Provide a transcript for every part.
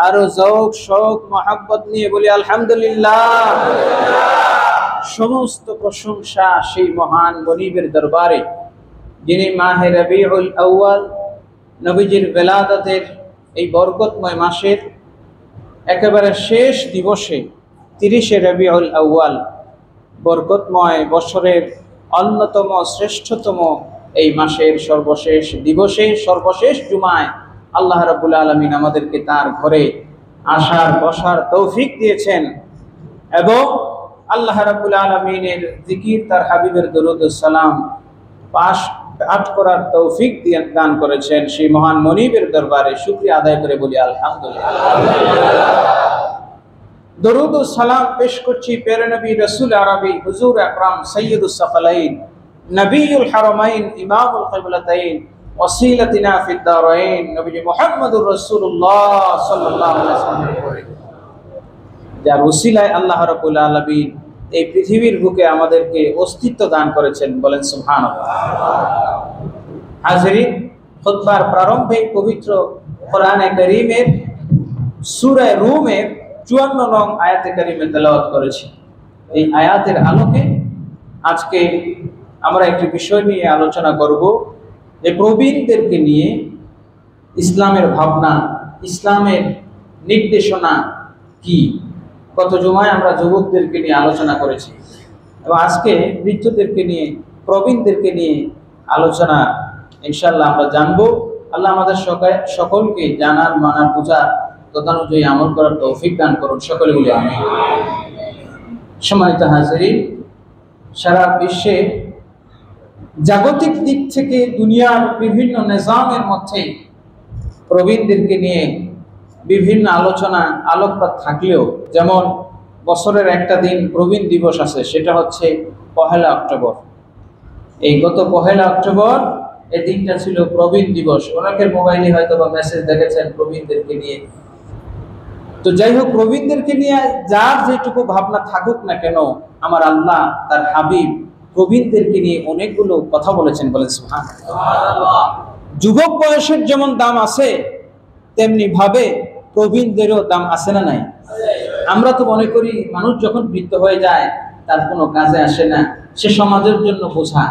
আরো যৌক শোক মহব্বত নিয়ে বলি আলহামদুলিল্লাহ। সমস্ত প্রশংসা সেই মহান গনিবের দরবারে, যিনি মাহে রবিউল আউয়াল নবীজির বেলাদতের এই বরকতময় মাসের একেবারে শেষ দিবসে 30শে রবিউল আউয়াল বরকতময় বছরের অন্যতম শ্রেষ্ঠতম এই মাসের সর্বশেষ দিবসে সর্বশেষ জুমায় আল্লাহ রাব্বুল আলামিন আমাদেরকে তার ঘরে আসার বসার তৌফিক দিয়েছেন এবং আল্লাহ রাব্বুল আলামিনের জিকির, তার হাবিবের দরুদ ও সালাম পাঠ করার তৌফিক দান করেছেন। সেই মহান মনিবের দরবারে শুকরিয়া আদায় করে বলি আলহামদুলিল্লাহ। দরুদ ও সালাম পেশ করছি প্যারা নবী রাসূল আরবি হুজুর আকরাম সৈয়দুস সাকালাইন নবিয়ুল হারামাইন ইমামুল কিবলাতাইন ওয়াসিলাতিনা ফিদ দারাইন নবী মুহাম্মদুর রাসূলুল্লাহ সাল্লাল্লাহু আলাইহি ওয়াসাল্লাম, যার ওসিলায় আল্লাহ রাব্বুল আলামিন এই পৃথিবীর বুকে আমাদেরকে অস্তিত্ব দান করেছেন। বলেন সুবহানাল্লাহ। হাজিরিন, খুতবার প্রারম্ভে পবিত্র কোরআনে কারীমের সূরা রুমের 54 নং আয়াতে কারীমে তেলাওয়াত করেছি। এই আয়াতের আলোকে আজকে আমরা একটি বিষয় নিয়ে আলোচনা করব, যে প্রবীণদেরকে নিয়ে ইসলামের ভাবনা, ইসলামের নির্দেশনা কি। গত জুমায় আমরা যুবকদেরকে নিয়ে আলোচনা করেছি এবং আজকে বৃদ্ধদেরকে নিয়ে, প্রবীণদেরকে নিয়ে আলোচনা ইনশাআল্লাহ আমরা জানবো। আল্লাহ আমাদের সকলকে জানার, মানার, বোঝার, তদানুযায়ী আমল করার তৌফিক দান করুন। সকলে বলি আমিন। সম্মানিত হাজিরিন, সারা বিশ্বে জাগতিক দিক থেকে দুনিয়ার বিভিন্ন নিজামের মধ্যে প্রবীণদেরকে নিয়ে বিভিন্ন আলোচনা আলোকপাত থাকলেও, যেমন বছরের একটা দিন প্রবীণ দিবস আছে, সেটা হচ্ছে 1 অক্টোবর। এই গত 1 অক্টোবর এই দিনটা ছিল প্রবীণ দিবস। অনেকের মোবাইলে হয়তো বা মেসেজ দেখেছেন প্রবীণদেরকে নিয়ে। তো যাই হোক, প্রবীণদেরকে নিয়ে যার যেটুকু ভাবনা থাকুক না কেন, আমার আল্লাহ তার হাবিব প্রবীণদেরকে নিয়ে অনেকগুলো কথা বলেছেন। বলেন সুবহানাল্লাহ। যুবক বয়সের যেমন দাম আছে, তেমনি ভাবে প্রবীণদেরও দাম আছে না নাই? আমরা তো মনে করি মানুষ যখন বৃদ্ধ হয়ে যায় তার কোনো কাজে আসে না, সে সমাজের জন্য বোঝা,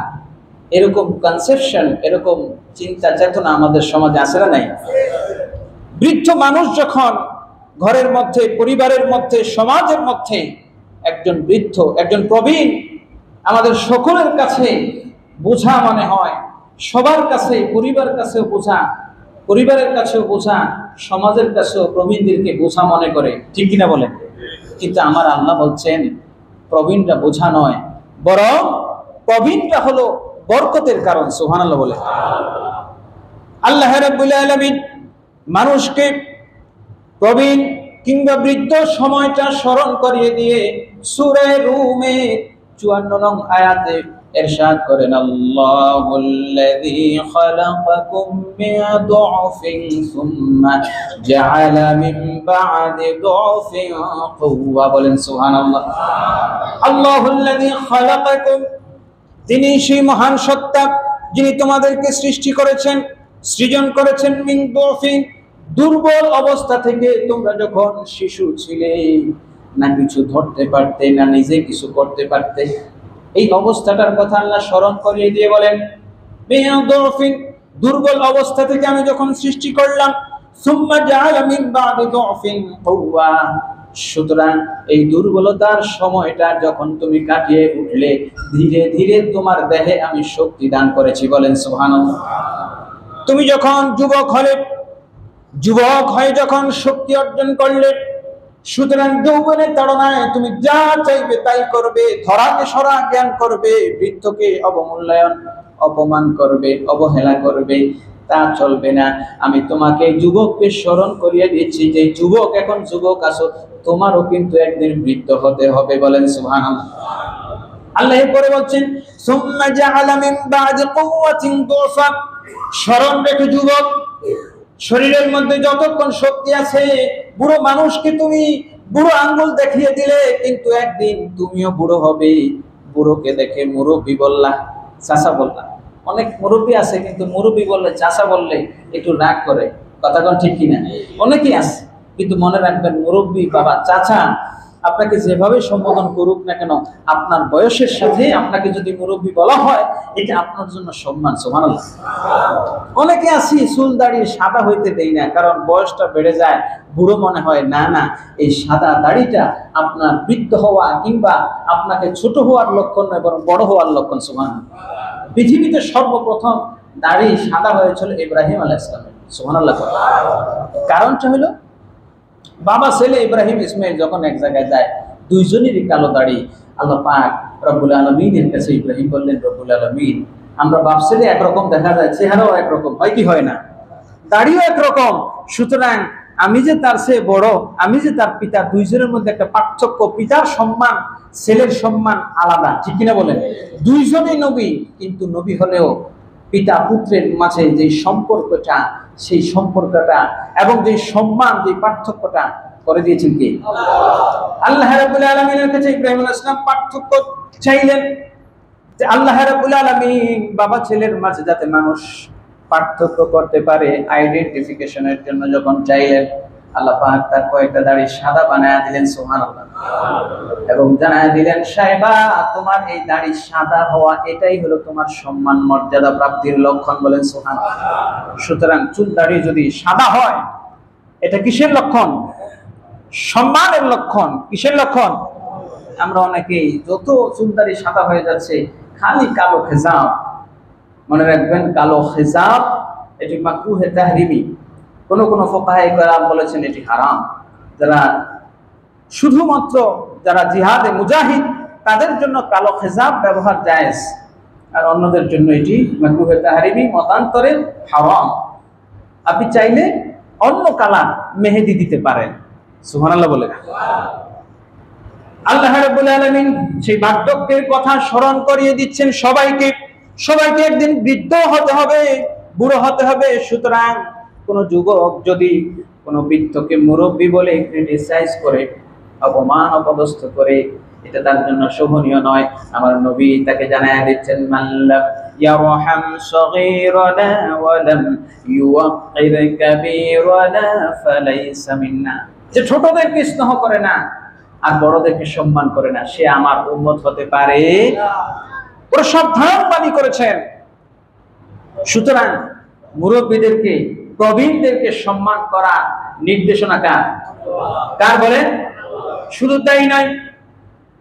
এরকম কনসেপশন, এরকম চিন্তা চেতনা আমাদের সমাজে আছে না নাই? বৃদ্ধ মানুষ যখন ঘরের মধ্যে, পরিবারের মধ্যে, সমাজের মধ্যে একজন বৃদ্ধ, একজন প্রবীণ আমাদের সকলের কাছে বোঝা মনে হয়, সবার কাছে, পরিবারের কাছেও বোঝা, পরিবারের কাছেও বোঝা, সমাজের কাছেও প্রবীণদেরকে বোঝা মনে করে, ঠিক কিনা বলেন? কিন্তু আমার আল্লাহ বলছেন প্রবীণরা বোঝা নয়, বরং প্রবীণরা হলো বরকতের কারণ। সুবহানাল্লাহ বলে। আল্লাহ রাব্বুল আলামিন মানুষকে প্রবীণ কিংবা বৃদ্ধ সময়টা স্মরণ করিয়ে দিয়ে সূরা রুমে 54 নং আয়াতে ইরশাদ করেন, আল্লাহুল্লাযী খালাকাকুম মিন দু'ফিন সুম্মা জাআলা মিন বা'দি দু'ফিন কুওয়া। বলেন সুবহানাল্লাহ। আল্লাহুল্লাযী খালাকাকুম, তিনি সেই মহান সত্তা যিনি তোমাদেরকে সৃষ্টি করেছেন, সৃজন করেছেন, মিন দু'ফিন, দুর্বল অবস্থা থেকে। তোমরা যখন শিশু ছিলে, না কিছু ধরতে পারতে, না নিজে কিছু করতে পারতে, এই অবস্থাটার কথা আল্লাহ স্মরণ করিয়ে দিয়ে বলেন, দুর্বল অবস্থা থেকে আমি যখন সৃষ্টি করলাম, সুম্মা জাআলা মিন বা'দি দু'ফিন কুওয়া, সুতরাং এই দুর্বলতার সময়টা যখন তুমি কাটিয়ে উঠলে, ধীরে ধীরে তোমার দেহে আমি শক্তি দান করেছি। বলেন সুবহানাল্লাহ। তুমি যখন যুবক হয়ে যখন শক্তি অর্জন করলে, সুতরাং যৌবনের তাড়নায় তুমি যা চাইবে তাই করবে, ধরাকে সরা জ্ঞান করবে, বৃদ্ধকে অবমূল্যায়ন, অপমান করবে, অবহেলা করবে, তা চলবে না। আমি তোমাকে যুবককে স্মরণ করিয়ে দিচ্ছি যে যুবক, এখন যুবক আছো, তোমারও কিন্তু একদিন বৃদ্ধ হতে হবে। বলেন সুবহানাল্লাহ। আল্লাহ এরপরে বলছেন, সুম্মা জাআলা মিন বা'দি কুওয়াতিন দু'ফা, স্মরণ রেখে যুবক, শরীরের মধ্যে যতক্ষণ শক্তি আছে, বুড়ো মানুষকে তুমি বুড়ো আঙ্গুল দেখিয়ে দিলে, কিন্তু একদিন তুমিও বুড়ো হবে। বুড়োকে দেখে মুরব্বি বললা, চাচা বললা। অনেক মুরব্বি আছে কিন্তু মুরব্বি বললে, চাচা বললে একটু রাগ করে, কথা কোন ঠিক কিনা? অনেকেই আছে কিন্তু মনে রাখবেন, মুরব্বী, বাবা, চাচা আপনাকে যেভাবে সম্বোধন করুক না কেন, আপনার বয়সের সাথে আপনাকে যদি মুরব্বী বলা হয়, এটা আপনার জন্য সম্মান। সুবহানাল্লাহ। অনেকে আছি চুল দাড়ি সাদা হইতে দেই না, কারণ বয়সটা বেড়ে যায়, বুড়ো মনে হয়। না না, এই সাদা দাড়িটা আপনার বৃদ্ধ হওয়া কিংবা আপনাকে ছোট হওয়ার লক্ষণ নয়, বরং বড় হওয়ার লক্ষণ। সুবহানাল্লাহ। পৃথিবীতে সর্বপ্রথম দাড়ি সাদা হয়েছিল ইব্রাহিম আলাইহিস সালামের। সুবহানাল্লাহ। কারণটা হলো, বাবা ছেলে ইব্রাহিম ইসমাইল যখন এক জায়গায় যায়, দুইজনেরই কালো দাড়ি। আল্লাহ পাক রব্বুল আলামিনের কাছে ইব্রাহিম বললেন, রব্বুল আলামিন, আমরা বাপ ছেলে একরকম দেখা যায়, চেহারাও একরকম, হয় কি হয় না? দাড়িও একরকম, সুতরাং আমি যে তার চেয়ে বড়, আমি যে তার পিতা, দুইজনের মধ্যে একটা পার্থক্য। পিতার সম্মান, ছেলের সম্মান আলাদা, ঠিক কিনা বলেন? দুইজনেই নবী, কিন্তু নবী হলেও পিতা পুত্রের মাঝে যে সম্পর্কটা, সেই সম্পর্কটা এবং যে সম্মান, যে পার্থক্যটা করে দিয়েছেন কে? আল্লাহ রাব্বুল আলামিনের কাছে ইব্রাহিম আলাইহিস সালাম পার্থক্য চাইলেন, যে আল্লাহ রাব্বুল আলামিন বাবা ছেলের মাঝে যাতে মানুষ পার্থক্য করতে পারে, আইডেন্টিফিকেশনের জন্য যখন চাইলেন, আল্লাহ পাক তার কয়েকটা দাড়ি সাদা বানায় দিলেন। সুবহানাল্লাহ। এবং জানায় দিলেন, সাহেবা, তোমার এই দাড়ি সাদা হওয়া এটাই হলো তোমার সম্মান মর্যাদা প্রাপ্তির লক্ষণ। বলেন সুবহানাল্লাহ। সুতরাং চুল দাড়ি যদি সাদা হয়, এটা কিসের লক্ষণ? সম্মানের লক্ষণ। কিসের লক্ষণ? আমরা অনেকেই যত চুল দাড়ি সাদা হয়ে যাচ্ছে, খালি কালো খেজাব। মনে রাখবেন, কালো খেজাব এটি মাকরুহে তাহরিমি। কোন কোন ফুকাহায়ে কেরাম বলেছেন এটি হারাম। যারা শুধুমাত্র যারা জিহাদে মুজাহিদ, তাদের জন্য কালো খেজাব ব্যবহার জায়েজ, আর অন্যদের জন্য এটি মাকরুহে তাহরিমি, মতান্তরে হারাম। আপনি চাইলে অন্য কালার মেহেদি দিতে পারেন। সুবহানাল্লাহ বলে। আল্লাহ রাব্বুল আলামিন সেই বার্ধক্যের কথা স্মরণ করিয়ে দিচ্ছেন সবাইকে। সবাইকে একদিন বৃদ্ধ হতে হবে, বুড়ো হতে হবে। সুতরাং কোন যুবক যদি কোন বৃদ্ধকে মুরব্বী বলে ক্রিটিসাইজ করে, অপমান অপদস্থ করে, এটা তার জন্য শোভনীয় নয়। আমার নবী তাকে জানায়া দিচ্ছেন, মাল্লাম ইয়ারহাম সগীরানা ওয়া লাম ইউওয়াক্কির কাবীরানা ফালাইসা মিন্না। যে ছোটদেরকে স্নেহ করে না আর বড়দেরকে সম্মান করে না, সে আমার উম্মত হতে পারে না। ওরা সাবধান বাণী করেছেন। সুতরাং মুরব্বীদেরকে, প্রবীণদেরকে সম্মান করা নির্দেশনা কার বলেন? শুধু তাই নয়,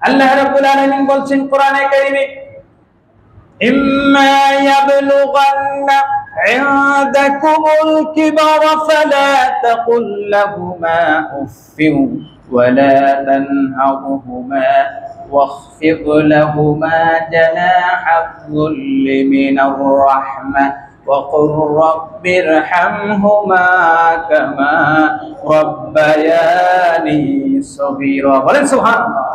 আল্লাহ রাব্বুল আলামিন বলছেন কোরআনে কারীমে, ইম্মা ইয়াবলুগান্না ইনদাকুমুল কিবরা ফালা তাকুল লাহুমা উফফিন ওয়ালা তানহারহুমা واخفض لهما جناح الذل من الرحمة وقل رب ارحمهما كما ربياني صغيرا। বলেন সুবহানাল্লাহ।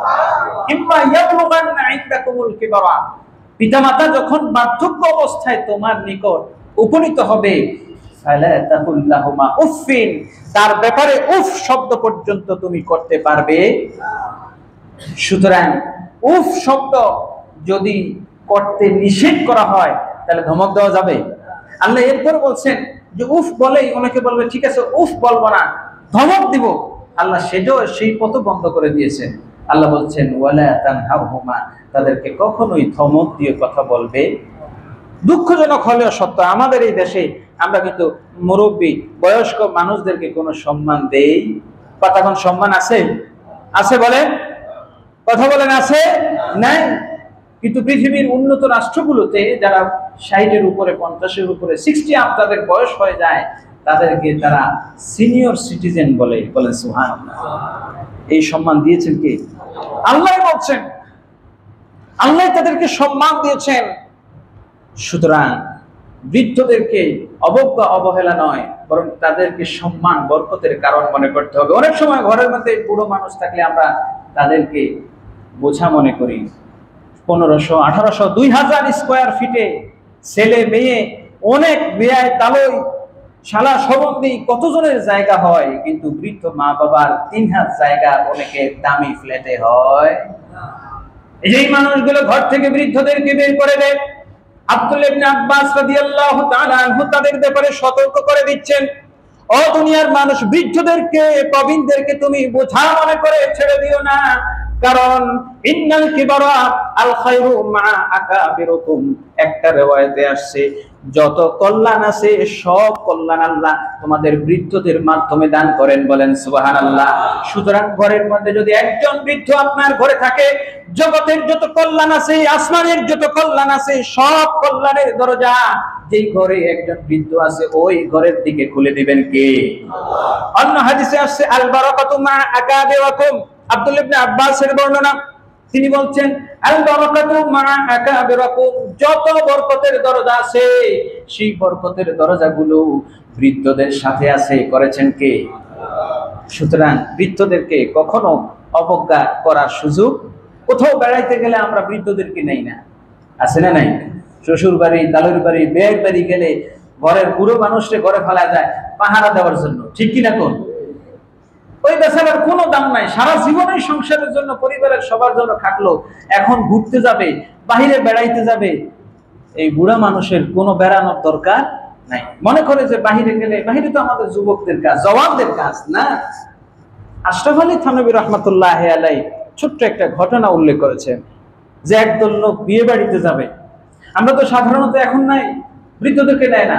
ইম্মা ইয়াবলুগান্না ইনদাকুমুল কিবরা, পিতামাতা যখন বার্ধক্য অবস্থায় তোমার নিকট উপনীত হবে, ফালা তাকুল লাহুমা উফফিন, তার ব্যাপারে উফ শব্দ পর্যন্ত তুমি করতে পারবে। সুতরাং উফ শব্দ যদি করতে নিষেধ করা হয়, তাহলে ধমক দেওয়া যাবে? আল্লাহ এরপর বলছেন যে উফ বলেই অনেকে বলবে ঠিক আছে উফ বলবো না, ধমক দিব। আল্লাহ সেটাও, সেই পথ বন্ধ করে দিয়েছেন। আল্লাহ বলছেন ওয়ালা তানহারহুমা, তাদেরকে কখনোই ধমক দিয়ে কথা বলবে। দুঃখজনক হলেও সত্য, আমাদের এই দেশে আমরা কিন্তু মুরব্বী বয়স্ক মানুষদেরকে কোনো সম্মান দেই? কথা কোন সম্মান আছে? আছে বলেন? কথা বলেন, আছে? নাই। কিন্তু পৃথিবীর উন্নত রাষ্ট্রগুলোতে যারা 60-এর উপরে, 50-এর উপরে, 60 আপ তাদের বয়স হয়ে যায়, তাদেরকে তারা সিনিয়র সিটিজেন বলে। বলেন সুবহানাল্লাহ। এই সম্মান দিয়েছেন কে? আল্লাহ বলছেন, আল্লাহ তাদেরকে সম্মান দিয়েছেন। সুতরাং বৃদ্ধদেরকে অবজ্ঞা অবহেলা নয়, বরং তাদেরকে সম্মান বরকতের কারণ মনে করতে হবে। অনেক সময় ঘরের মধ্যে বুড়ো মানুষ থাকলে আমরা তাদেরকে বোঝা মনে করি। 1500, 1800, 2000 স্কোয়ার ফিটে ছেলে মেয়ে, অনেক বেয়ায় তালই শালা সবন্দি কতজনের জায়গা হয়, কিন্তু বৃদ্ধ মা বাবার 3 হাত জায়গা অনেকের দামি ফ্ল্যাটে হয়। এই মানুষগুলো ঘর থেকে বৃদ্ধদেরকে বের করে দেয়। আব্দুল্লাহ ইবনে আব্বাস রাদিয়াল্লাহু তাআলা আনহু তাদের ব্যাপারে সতর্ক করে দিচ্ছেন, ও দুনিয়ার মানুষ, বৃদ্ধদেরকে প্রবীণদেরকে তুমি বোঝা মনে করে ছেড়ে দিও না, কারণ ইন্নাল কিবারা আল খায়রু মা আকাবিরুকুম। একটা riwayate আসছে যত কল্যাণ আছে সব কল্যাণ আল্লাহ তোমাদের বৃদ্ধদের মাধ্যমে দান করেন, বলেন সুবহানাল্লাহ। সুতরাং ঘরের মধ্যে যদি একজন বৃদ্ধ আপনার ঘরে থাকে, জগতের যত কল্যাণ আছে, আসমানের যত কল্যাণ আছে, সব কল্যাণের দরজা যেই ঘরে একজন বৃদ্ধ আছে ওই ঘরের দিকে খুলে দিবেন কে? আল্লাহ। অন্য হাদিসে আসছে আল বারাকাতু মা আকাবিরুকুম। আব্দুল্লাহ ইবনে আব্বাসের বর্ণনা, তিনি বলছেন আল বারাকাতু মা আকাবিরুকুম, যত বরকতের দরজা আছে সেই বরকতের দরজাগুলো বৃদ্ধদের সাথে আছে, করেছেন কে? সুতরাং বৃদ্ধদেরকে কখনো অবজ্ঞা করার সুযোগ, কোথাও বেড়াইতে গেলে আমরা বৃদ্ধদেরকে নেই না, আছে না নাই? শ্বশুর বাড়ি, দালুর বাড়ি, বিয়ের বাড়ি গেলে ঘরের বুড়ো মানুষকে ঘরে ফেলা যায় পাহারা দেওয়ার জন্য, ঠিক কিনা কোন? ওই বেচারার কোনো দাম নাই, সারা জীবনই সংসারের জন্য, পরিবারের সবার জন্য খাটলো, এখন ঘুরতে যাবে, বাহিরে বেড়াইতে যাবে, এই বুড়া মানুষের কোনো বেড়ানোর দরকার নাই। মনে করে যে বাহিরে গেলে, বাহিরে তো আমাদের যুবকদের কাজ, জওয়ানদের কাজ না। আশরাফ আলী থানভী রহমাতুল্লাহ আলাইহি ছোট্ট একটা ঘটনা উল্লেখ করেছেন যে একদল লোক বিয়ে বাড়িতে যাবে। আমরা তো সাধারণত এখন নাই, বৃদ্ধদেরকে নেয় না,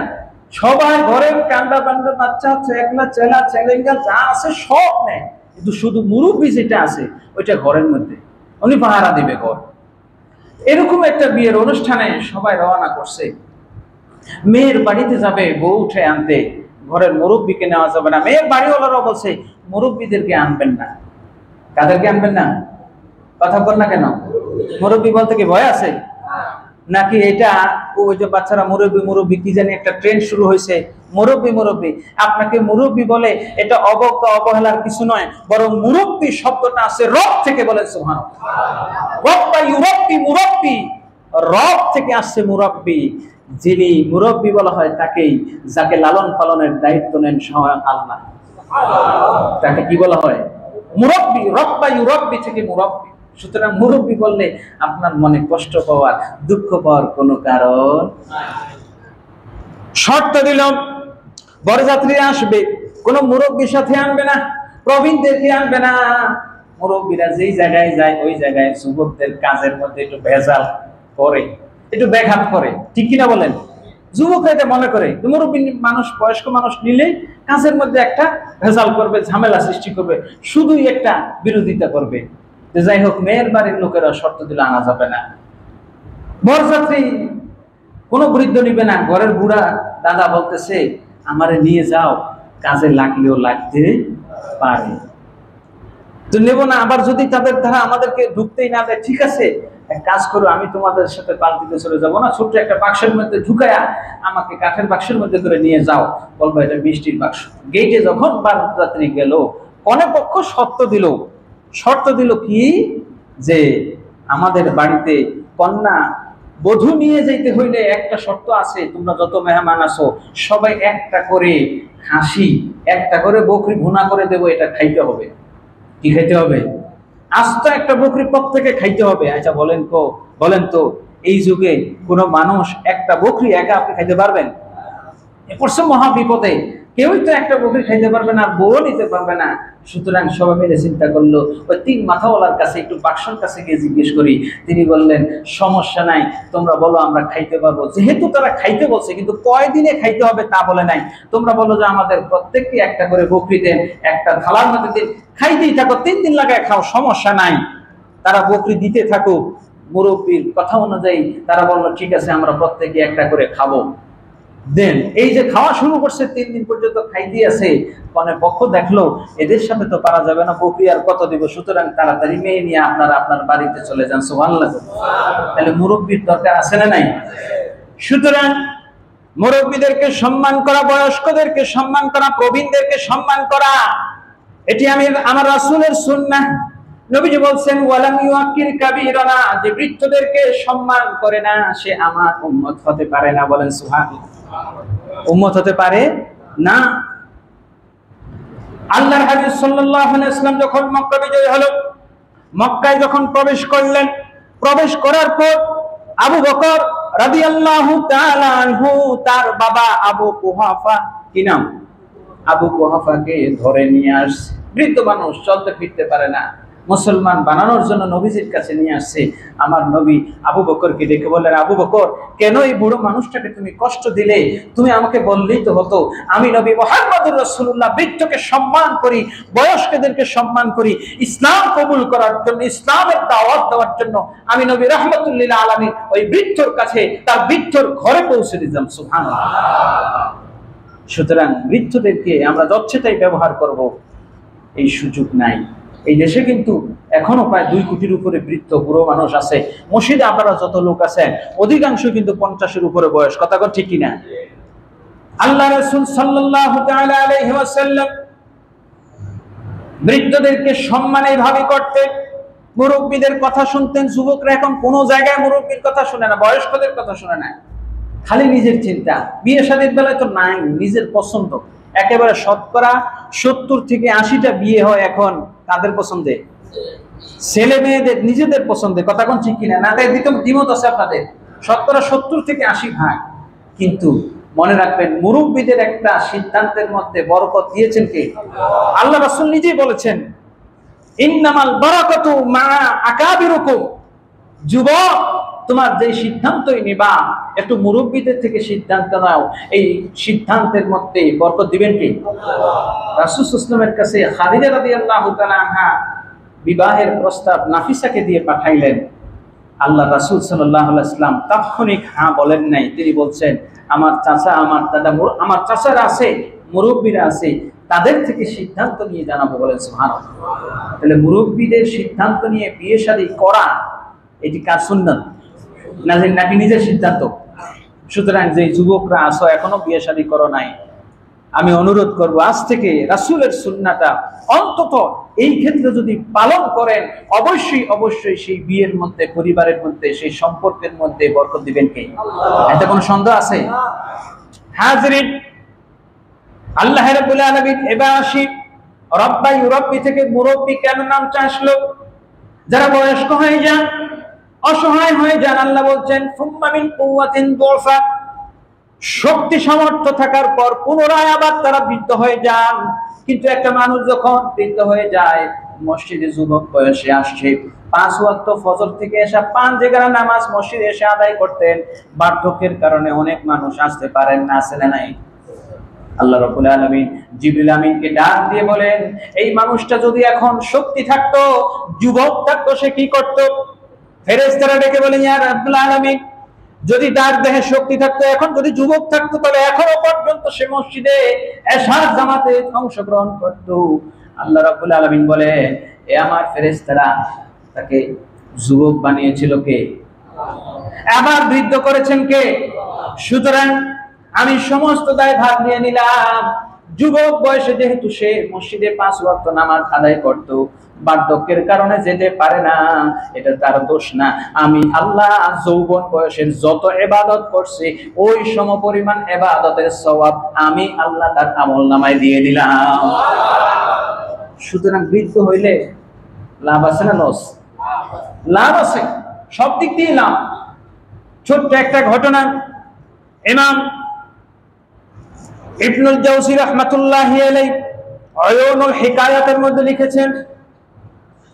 সবাই ঘরের কান্ডা বান্ডা বাচ্চা আছে, একলা চেলা চেলেঙ্গা যা আছে সব নেয়, কিন্তু শুধু মুরব্বী যেটা আছে ওইটা ঘরের মধ্যে, উনি পাহারা দিবে ঘর। এরকম একটা বিয়ের অনুষ্ঠানে সবাই রওনা করছে, মেয়ের বাড়িতে যাবে বউ উঠে আনতে, ঘরের মুরব্বীকে নেওয়া যাবে না। মেয়ের বাড়িওয়ালারাও বলছে মুরব্বীদেরকে আনবেন না। কাদেরকে আনবেন না? কথা বল না কেন? মুরব্বী বলতে কি ভয় আছে নাকি? এটা ওই যে বাচ্চারা মুরব্বী মুরব্বী কি জানি একটা ট্রেন্ড শুরু হয়েছে, মুরব্বী মুরব্বী। আপনাকে মুরব্বী বলে এটা অবজ্ঞা অবহেলার কিছু নয়, বরং মুরব্বী শব্দটা আছে রব থেকে, বলেন সুবহানাল্লাহ। রব্বা ইউরাব্বি, মুরব্বী রব থেকে আসছে মুরব্বী। যিনি মুরব্বী বলা হয় তাকেই, যাকে লালন পালনের দায়িত্ব নেন স্বয়ং আল্লাহ, তাকে কি বলা হয়? মুরব্বী। রব্বা ইউরাব্বি থেকে মুরব্বী। সুতরাং মুরব্বী বললে আপনার মনে কষ্ট পাওয়ার, দুঃখ পাওয়ার কোনো কারণ নাই। শর্ত দিলাম বরযাত্রীরা আসবে, কোনো মুরব্বীর সাথে আনবে না, প্রবীণদেরকে আনবে না। মুরব্বীরা যেই জায়গায় যায় ওই জায়গায় যুবকদের কাজের মধ্যে একটু ভেজাল করে, একটু ব্যাঘাত করে, ঠিক কিনা বলেন? যুবকরা এটা মনে করে মুরব্বী মানুষ, বয়স্ক মানুষ নিলে কাজের মধ্যে একটা ভেজাল করবে, ঝামেলা সৃষ্টি করবে, শুধুই একটা বিরোধিতা করবে। যাই হোক, মেয়ের বাড়ির লোকেরা শর্ত দিলে আনা যাবে না, বরযাত্রী কোনো বৃদ্ধ নিবে না। ঘরের বুড়া দাদা বলতেছে আমারে নিয়ে যাও, কাজে লাগলেও লাগতে পারে, তো নেব না। আবার যদি তাদের দ্বারা আমাদেরকে ঢুকতেই না দেয়, ঠিক আছে এক কাজ করো, আমি তোমাদের সাথে পাল্টিতে চলে যাবো না, ছোট্ট একটা বাক্সের মধ্যে ঢুকায়া আমাকে কাঠের বাক্সের মধ্যে করে নিয়ে যাও, বলবো এটা মিষ্টির বাক্স। গেটে যখন বরযাত্রী গেল, কনে পক্ষ শর্ত দিল কি, যে আমাদের বাড়িতে কন্যা বধূ নিয়ে যাইতে হইলে একটা শর্ত আছে, তোমরা যত মেহমান আসো সবাই একটা করে খাসি, একটা করে বকরি ভুনা করে দেবো, এটা খাইতে হবে। কি খাইতে হবে? আস্ত একটা বকরি প্রত্যেকে খাইতে হবে। আচ্ছা বলেন তো এই যুগে কোন মানুষ একটা বকরি একা আপনি খাইতে পারবেন? এ পড়ছে মহা বিপদে, কেউই তো একটা বকরি খাইতে পারবে না, বউ নিতে পারবে না। সুতরাং সবাই মিলে চিন্তা করলো ওই তিন মাথাওয়ালার কাছে, একটু বাক্সর কাছে গিয়ে জিজ্ঞেস করি। তিনি বললেন সমস্যা নাই, তোমরা বলো আমরা খাইতে পারবো। যেহেতু তারা খাইতে বলছে, কিন্তু কয়দিনে খাইতে হবে তা বলে নাই, তোমরা বলো যে আমাদের প্রত্যেককে একটা করে বকরি দেন, একটা থালার মধ্যে দিন, খাইতেই থাকো, 3 দিন লাগায় খাও, সমস্যা নাই। তারা বকরি দিতে থাকুক। মুরব্বীর কথা অনুযায়ী তারা বললো ঠিক আছে, আমরা প্রত্যেকে একটা করে খাবো, দেন। এই যে খাওয়া শুরু করছে, 3 দিন পর্যন্ত খাইতে আছে। কনে পক্ষ দেখলো এদের সাথে তো পারা যাবে না, বকরি আর কত দিব, সুতরাং তাড়াতাড়ি মেয়ে নিয়ে আপনারা আপনার বাড়িতে চলে যান। সুবহানাল্লাহ। তাহলে মুরব্বীর দরকার আছে না নাই? সুতরাং মুরব্বীদেরকে সম্মান করা, বয়স্কদেরকে সম্মান করা, প্রবীণদেরকে সম্মান করা, এটি আমার রাসূলের সুন্নাহ। নবীজি বলছেন ওয়ালাম ইউআক্কির কাবীরানা, যে বৃদ্ধদেরকে সম্মান করে না সে আমার উম্মত হতে পারে না, বলেন সুবহানাল্লাহ। উম্মত হতে পারে না। আল্লাহর হাবিব সাল্লাল্লাহু আলাইহি ওয়াসাল্লাম যখন মক্কা বিজয় হলো, মক্কায় যখন প্রবেশ করলেন, প্রবেশ করার পর আবু বকর রাদিয়াল্লাহু তাআলা আনহু, তার বাবা আবু কুহাফা, কি নাম? আবু কুহাফাকে ধরে নিয়ে আসছে। বৃদ্ধ মানুষ, চলতে ফিরতে পারে না, মুসলমান বানানোর জন্য নবীজির কাছে নিয়ে আসছে। আমার নবী আবু বকরকে ডেকে বললেন, আবু বকর, কেন এই বুড়ো মানুষটাকে তুমি কষ্ট দিলে? তুমি আমাকে বললেই তো হতো। আমি নবী মুহাম্মদুর রাসূলুল্লাহ বৃদ্ধকে সম্মান করি, বয়স্কদেরকে সম্মান করি, ইসলাম কবুল করার জন্য, ইসলামের দাওয়াত দেওয়ার জন্য আমি নবী রাহমাতুল লিল আলামিন ওই বৃদ্ধর কাছে, তার বৃদ্ধর ঘরে পৌঁছে দিলাম। সুবহানাল্লাহ। সুতরাং বৃদ্ধদেরকে আমরা যচ্ছেতাই ব্যবহার করব, এই সুযোগ নাই। এই দেশে কিন্তু এখনো প্রায় 2 কোটির উপরে বৃদ্ধ বুড়ো মানুষ আছে। মসজিদে আপনারা যত লোক আছেন অধিকাংশ কিন্তু 50-এর উপরে বয়স। কথা কর ঠিক কিনা? আল্লাহ রাসূল সাল্লাল্লাহু তাআলা আলাইহি ওয়াসাল্লাম বৃদ্ধদেরকে সম্মান এইভাবে করতেন, মুরব্বীদের কথা শুনতেন। যুবকরা এখন কোন জায়গায় মুরব্বীর কথা শুনে না, বয়স্কদের কথা শুনে না, খালি নিজের চিন্তা। বিয়ে শাদীর বেলায় তো নাই, নিজের পছন্দ। একেবারে শতকরা 70 থেকে 80টা বিয়ে হয় এখন কাদের পছন্দে? ছেলে মেয়েদের নিজেদের পছন্দে। কথা কোন ঠিক কিনা? না দ্বিমত আছে আপনাদের? শতকরা 70 থেকে 80 ভাগ। কিন্তু মনে রাখবেন, মুরব্বীদের একটা সিদ্ধান্তের মধ্যে বরকত দিয়েছেন কে? আল্লাহ রাসূল নিজেই বলেছেন, ইন্নামাল বারাকাতু মা আকাবিরুকুম। যুবক, তোমার যে সিদ্ধান্তই নিবা একটু মুরব্বীদের থেকে সিদ্ধান্ত নাও, এই সিদ্ধান্তের মধ্যে বরকত দিবেন কে? রাসূল সাল্লাল্লাহু আলাইহি ওয়াসাল্লামের কাছে খাদিজা রাদিয়াল্লাহু তাআলা আনহা বিবাহের প্রস্তাব নাফিসাকে দিয়ে পাঠাইলেন। আল্লাহ রাসূল সাল্লাল্লাহু আলাইহি ওয়াসাল্লাম তাৎক্ষণিক হ্যাঁ বলেন নাই। তিনি বলছেন, আমার চাচা, আমার দাদা, আমার চাচারা আছে, মুরব্বীরা আছে, তাদের থেকে সিদ্ধান্ত নিয়ে জানাবো বলেন। সুবহানাল্লাহ। তাহলে মুরব্বীদের সিদ্ধান্ত নিয়ে বিয়ে শাদী করা, এটি কার সুন্নাত নাকি নিজের সিদ্ধান্ত? সুতরাং যে যুবকরা আছো এখনো বিয়ে শাদী করো নাই, আমি অনুরোধ করব আজ থেকে রাসূলের সুন্নাহটা অন্তত এই ক্ষেত্রে যদি পালন করেন, অবশ্যই অবশ্যই সেই বিয়ের মধ্যে, পরিবারের মধ্যে, সেই সম্পর্কের মধ্যে বরকত দিবেন কে? এতে কোনো সন্দেহ আছে? হাজিরিন, আল্লাহ রাব্বুল আলামিন এবার আসি রব্বাই রব্বি থেকে মুরব্বি কেন নামটা আসলো? যারা বয়স্ক হয়ে যান, অসহায় হয়ে যান, আল্লাহ বলছেন সুম্মা মিন কুওয়াতিন দুফা, শক্তি সামর্থ্য থাকার পর পুনরায় আবার তারা বৃদ্ধ হয়ে যান। কিন্তু একটা মানুষ যখন বৃদ্ধ হয়ে যায়, মসজিদে যুবক বয়সে আসছে, 5 ওয়াক্ত ফজর থেকে এসে 5 জায়গার নামাজ মসজিদে এসে আদায় করতেন, বার্ধক্যের কারণে অনেক মানুষ আসতে পারেন না, আসলে নাই। আল্লাহ রাব্বুল আলামিন জিবরিল আমিনকে ডাক দিয়ে বলেন, এই মানুষটা যদি এখন শক্তি থাকতো, যুবক থাকতো, সে কি করতো? ফেরেশতারা ডেকে বলেন, ইয়া রাব্বুল আলামিন, যদি তার দেহে শক্তি থাকতো, এখন যদি যুবক থাকতো, তাহলে এখনো পর্যন্ত সে মসজিদে এশার জামাতে অংশগ্রহণ করতো। আল্লাহ রাব্বুল আলামিন বলেন, এ আমার ফেরেশতারা, তাকে যুবক বানিয়েছিল কে? আবার বৃদ্ধ করেছেন কে? সুতরাং আমি সমস্ত দায় ভাগ নিয়ে নিলাম। যুবক বয়সে যেহেতু সে মসজিদে 5 ওয়াক্ত নামাজ আদায় করত, বার্ধক্যের কারণে যেতে পারে না, এটা তার দোষ না। আমি আল্লাহ যৌবন বয়সের যত ইবাদত করছে, ওই সমপরিমাণ ইবাদতের সওয়াব আমি আল্লাহ তার আমলনামায় দিয়ে দিলাম। সুতরাং বৃদ্ধ হইলে লাভ আছে না লস? লাভ আছে, সব দিক দিয়ে লাভ। ছোট্ট একটা ঘটনা ইমাম ইবনুল জাওজি রাহমাতুল্লাহি আলাইহি আয়ুনুল হিকায়াতের মধ্যে লিখেছেন,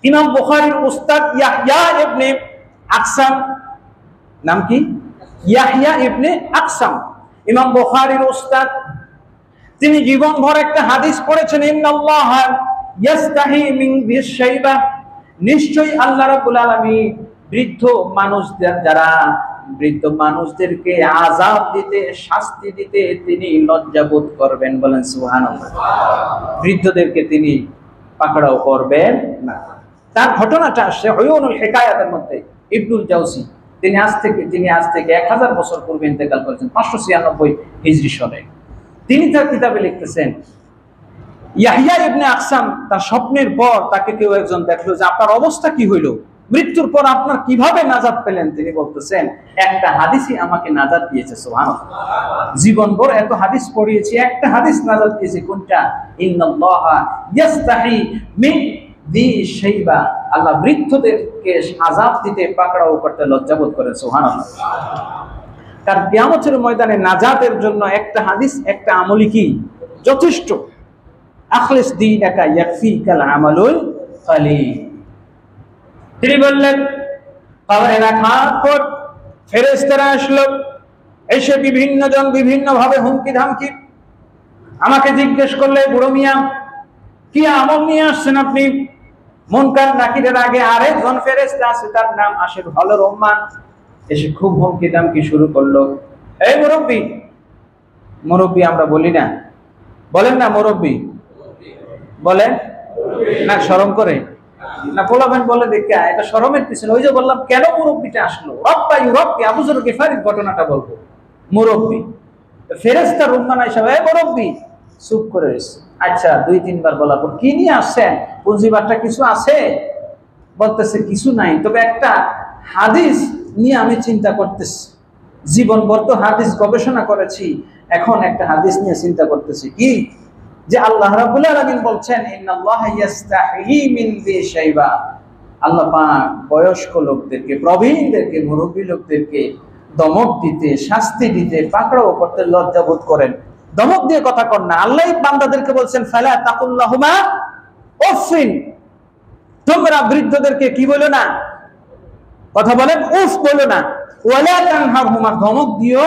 ইমাম বুখারীর উস্তাদ ইয়াহইয়া ইবনে আকসাম, নাম কি? ইয়াহইয়া ইবনে আকসাম, ইমাম বুখারীর উস্তাদ। তিনি জীবনভর একটা হাদিস পড়েছেন, ইন্নাল্লাহ ইয়াস্তাহি মিন যিশ-শাইবা, নিশ্চয়ই আল্লাহ রাব্বুল আলামিন বৃদ্ধ মানুষদের, যারা বৃদ্ধ মানুষদেরকে আযাব দিতে, শাস্তি দিতে তিনি লজ্জাবোধ করবেন। বলেন সুবহানাল্লাহ। বৃদ্ধদেরকে তিনি পাকড়াও করবেন না। তার ঘটনাটা আসছে উয়ুনুল হিকায়াতের মধ্যে। ইবনুল জাওজি তিনি আজ থেকে 1000 বছর পূর্বে ইন্তেকাল করেছেন, 596 হিজরি সনে। তিনি তার কিতাবে লিখতেছেন, ইয়াহইয়া ইবনে আকসাম তার স্বপ্নের পর তাকে কেউ একজন দেখলো যে আপনার অবস্থা কি হইল, মৃত্যুর পর আপনার কিভাবে নাজাত পেলেন? তিনি বলতেছেন, একটা হাদিসই আমাকে নাজাত দিয়েছে। সুবহানাল্লাহ। জীবনভর এত হাদিস পড়িয়েছি, একটা হাদিস নাজাত দিয়েছে। কোনটা? ইন্নাল্লাহা ইয়াস্তাহি মিন যিশ-শাইবা, আল্লাহ বৃদ্ধদেরকে আযাব দিতে, পাকড়াও করতে লজ্জাবোধ করেন। সুবহানাল্লাহ। তার কিয়ামতের ময়দানে নাজাতের জন্য একটা হাদিস, একটা আমলই কি যথেষ্ট? আখলিস দীনাকা ইয়াকফিকাল আমালুল কালিল। তিনি বললেন, কবরে রাখার পর ফেরেশতারা আসলো, এসে বিভিন্ন জন বিভিন্ন ভাবে হুমকি ধামকি। আমাকে জিজ্ঞেস করলে, বুড়ো মিয়া কি আমল নিয়ে আসছেন আপনি? মুনকার নাকিরের আগে আরেকজন ফেরেশতা আছে, তার নাম আশের হল রহমান, এসে খুব হুমকি ধামকি শুরু করলো। এই মুরব্বী, মুরব্বী আমরা বলি না, বলেন না মুরব্বী, বলেন না, শরম করে না, পোলাবেন বলে দেখে এটা শরমের পিছনে। ওই যে বললাম কেন মুরব্বীটা আসলো, রব্বা ইউরব্বী আবু যর গিফারির ঘটনাটা বলবো। মুরব্বী ফেরেশতা রহমান হিসাবে, এই মুরব্বী চুপ করে রয়েছে। আচ্ছা 2-3 বার বলার পর, কি নিয়ে আসছেন? পুঁজিবারটা কিছু আছে? বলতেছে কিছু নাই, তবে একটা হাদিস নিয়ে আমি চিন্তা করতেছি। জীবনভর তো হাদিস গবেষণা করেছি, এখন একটা হাদিস নিয়ে চিন্তা করতেছি। কি? যে আল্লাহ রাব্বুল আলামিন বলছেন, ইন্নাল্লাহা ইস্তাহি মিন যি শাইবা, আল্লাহ পাক বয়স্ক লোকদেরকে, প্রবীণদেরকে, মুরব্বী লোকদেরকে দমক দিতে, শাস্তি দিতে, পাকড়াও করতে লজ্জা বোধ করেন। দমক দিয়ে কথা কন না। আল্লাহ বান্দাদেরকে বলছেন, ফালা তাকুল্লাহুমা উফিন, তোমরা বৃদ্ধদেরকে কি বলো না, কথা বলেন, উফ বলো না। ওয়ালা তানহারহুমা, ধমক দিও।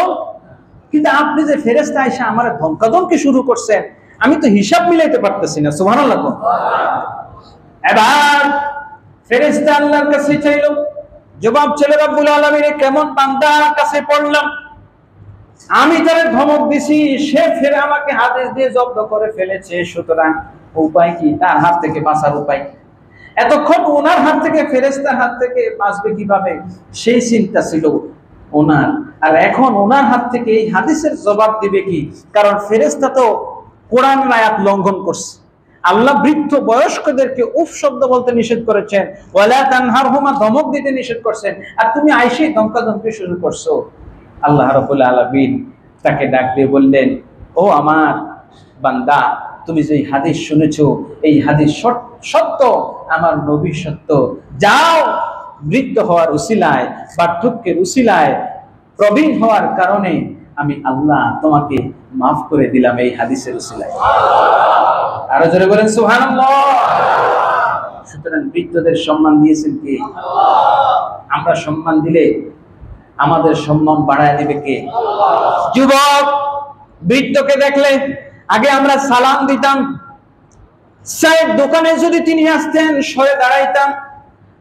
কিন্তু আপনি যে ফেরেশতা আয়েশা আমার ধমকাধমকি শুরু করছেন, আমি তো হিসাব মিলাইতে পারতেছি না। সুবহানাল্লাহ। এবার ফেরেশতা আল্লাহর কাছে চাইলো, জবাব ছিল রব্বুল আলামিনের কেমন বান্দার কাছে পড়লাম, আমি তারে ধমক দিছি, সে ফের আমাকে হাদিস দিয়ে জব্দ করে ফেলেছে, সুতরাং উপায় কি? তার হাত থেকে বাঁচার উপায় কি? এতক্ষণ ওনার হাত থেকে, ফেরেশতার হাত থেকে বাঁচবে কিভাবে সেই চিন্তা ছিল ওনার, আর এখন ওনার হাত থেকে এই হাদিসের জবাব দিবে কি? কারণ ফেরেশতা তো কোরআনের আয়াত লঙ্ঘন করছে। আল্লাহ বৃদ্ধ বয়স্কদেরকে উফ শব্দ বলতে নিষেধ করেছেন, ওয়ালা তানহারহুমা ধমক দিতে নিষেধ করছেন, আর তুমি আইসেই ধমকাধমকি শুরু করছো। আল্লাহ রাব্বুল আলামিন তাকে ডাক দিয়ে বললেন, ও আমার বান্দা, তুমি যে হাদিস শুনেছো, এই হাদিস সত্য, আমার নবী সত্য। যাও, বৃদ্ধ হওয়ার উসিলায়, বার্ধক্যের উসিলায়, প্রবীণ হওয়ার কারণে আমি আল্লাহ তোমাকে মাফ করে দিলাম এই হাদিসের উসিলায়। আরো জোরে বলেন সুবহানাল্লাহ। সুতরাং বৃদ্ধদের সম্মান দিয়েছেন কে? আমরা সম্মান দিলে আমাদের সম্মান বাড়ায় দিবে কে? যুবক বৃদ্ধকে দেখলে আগে আমরা সালাম দিতাম, চায়ের দোকানে যদি তিনি আসতেন সরে দাঁড়াইতাম,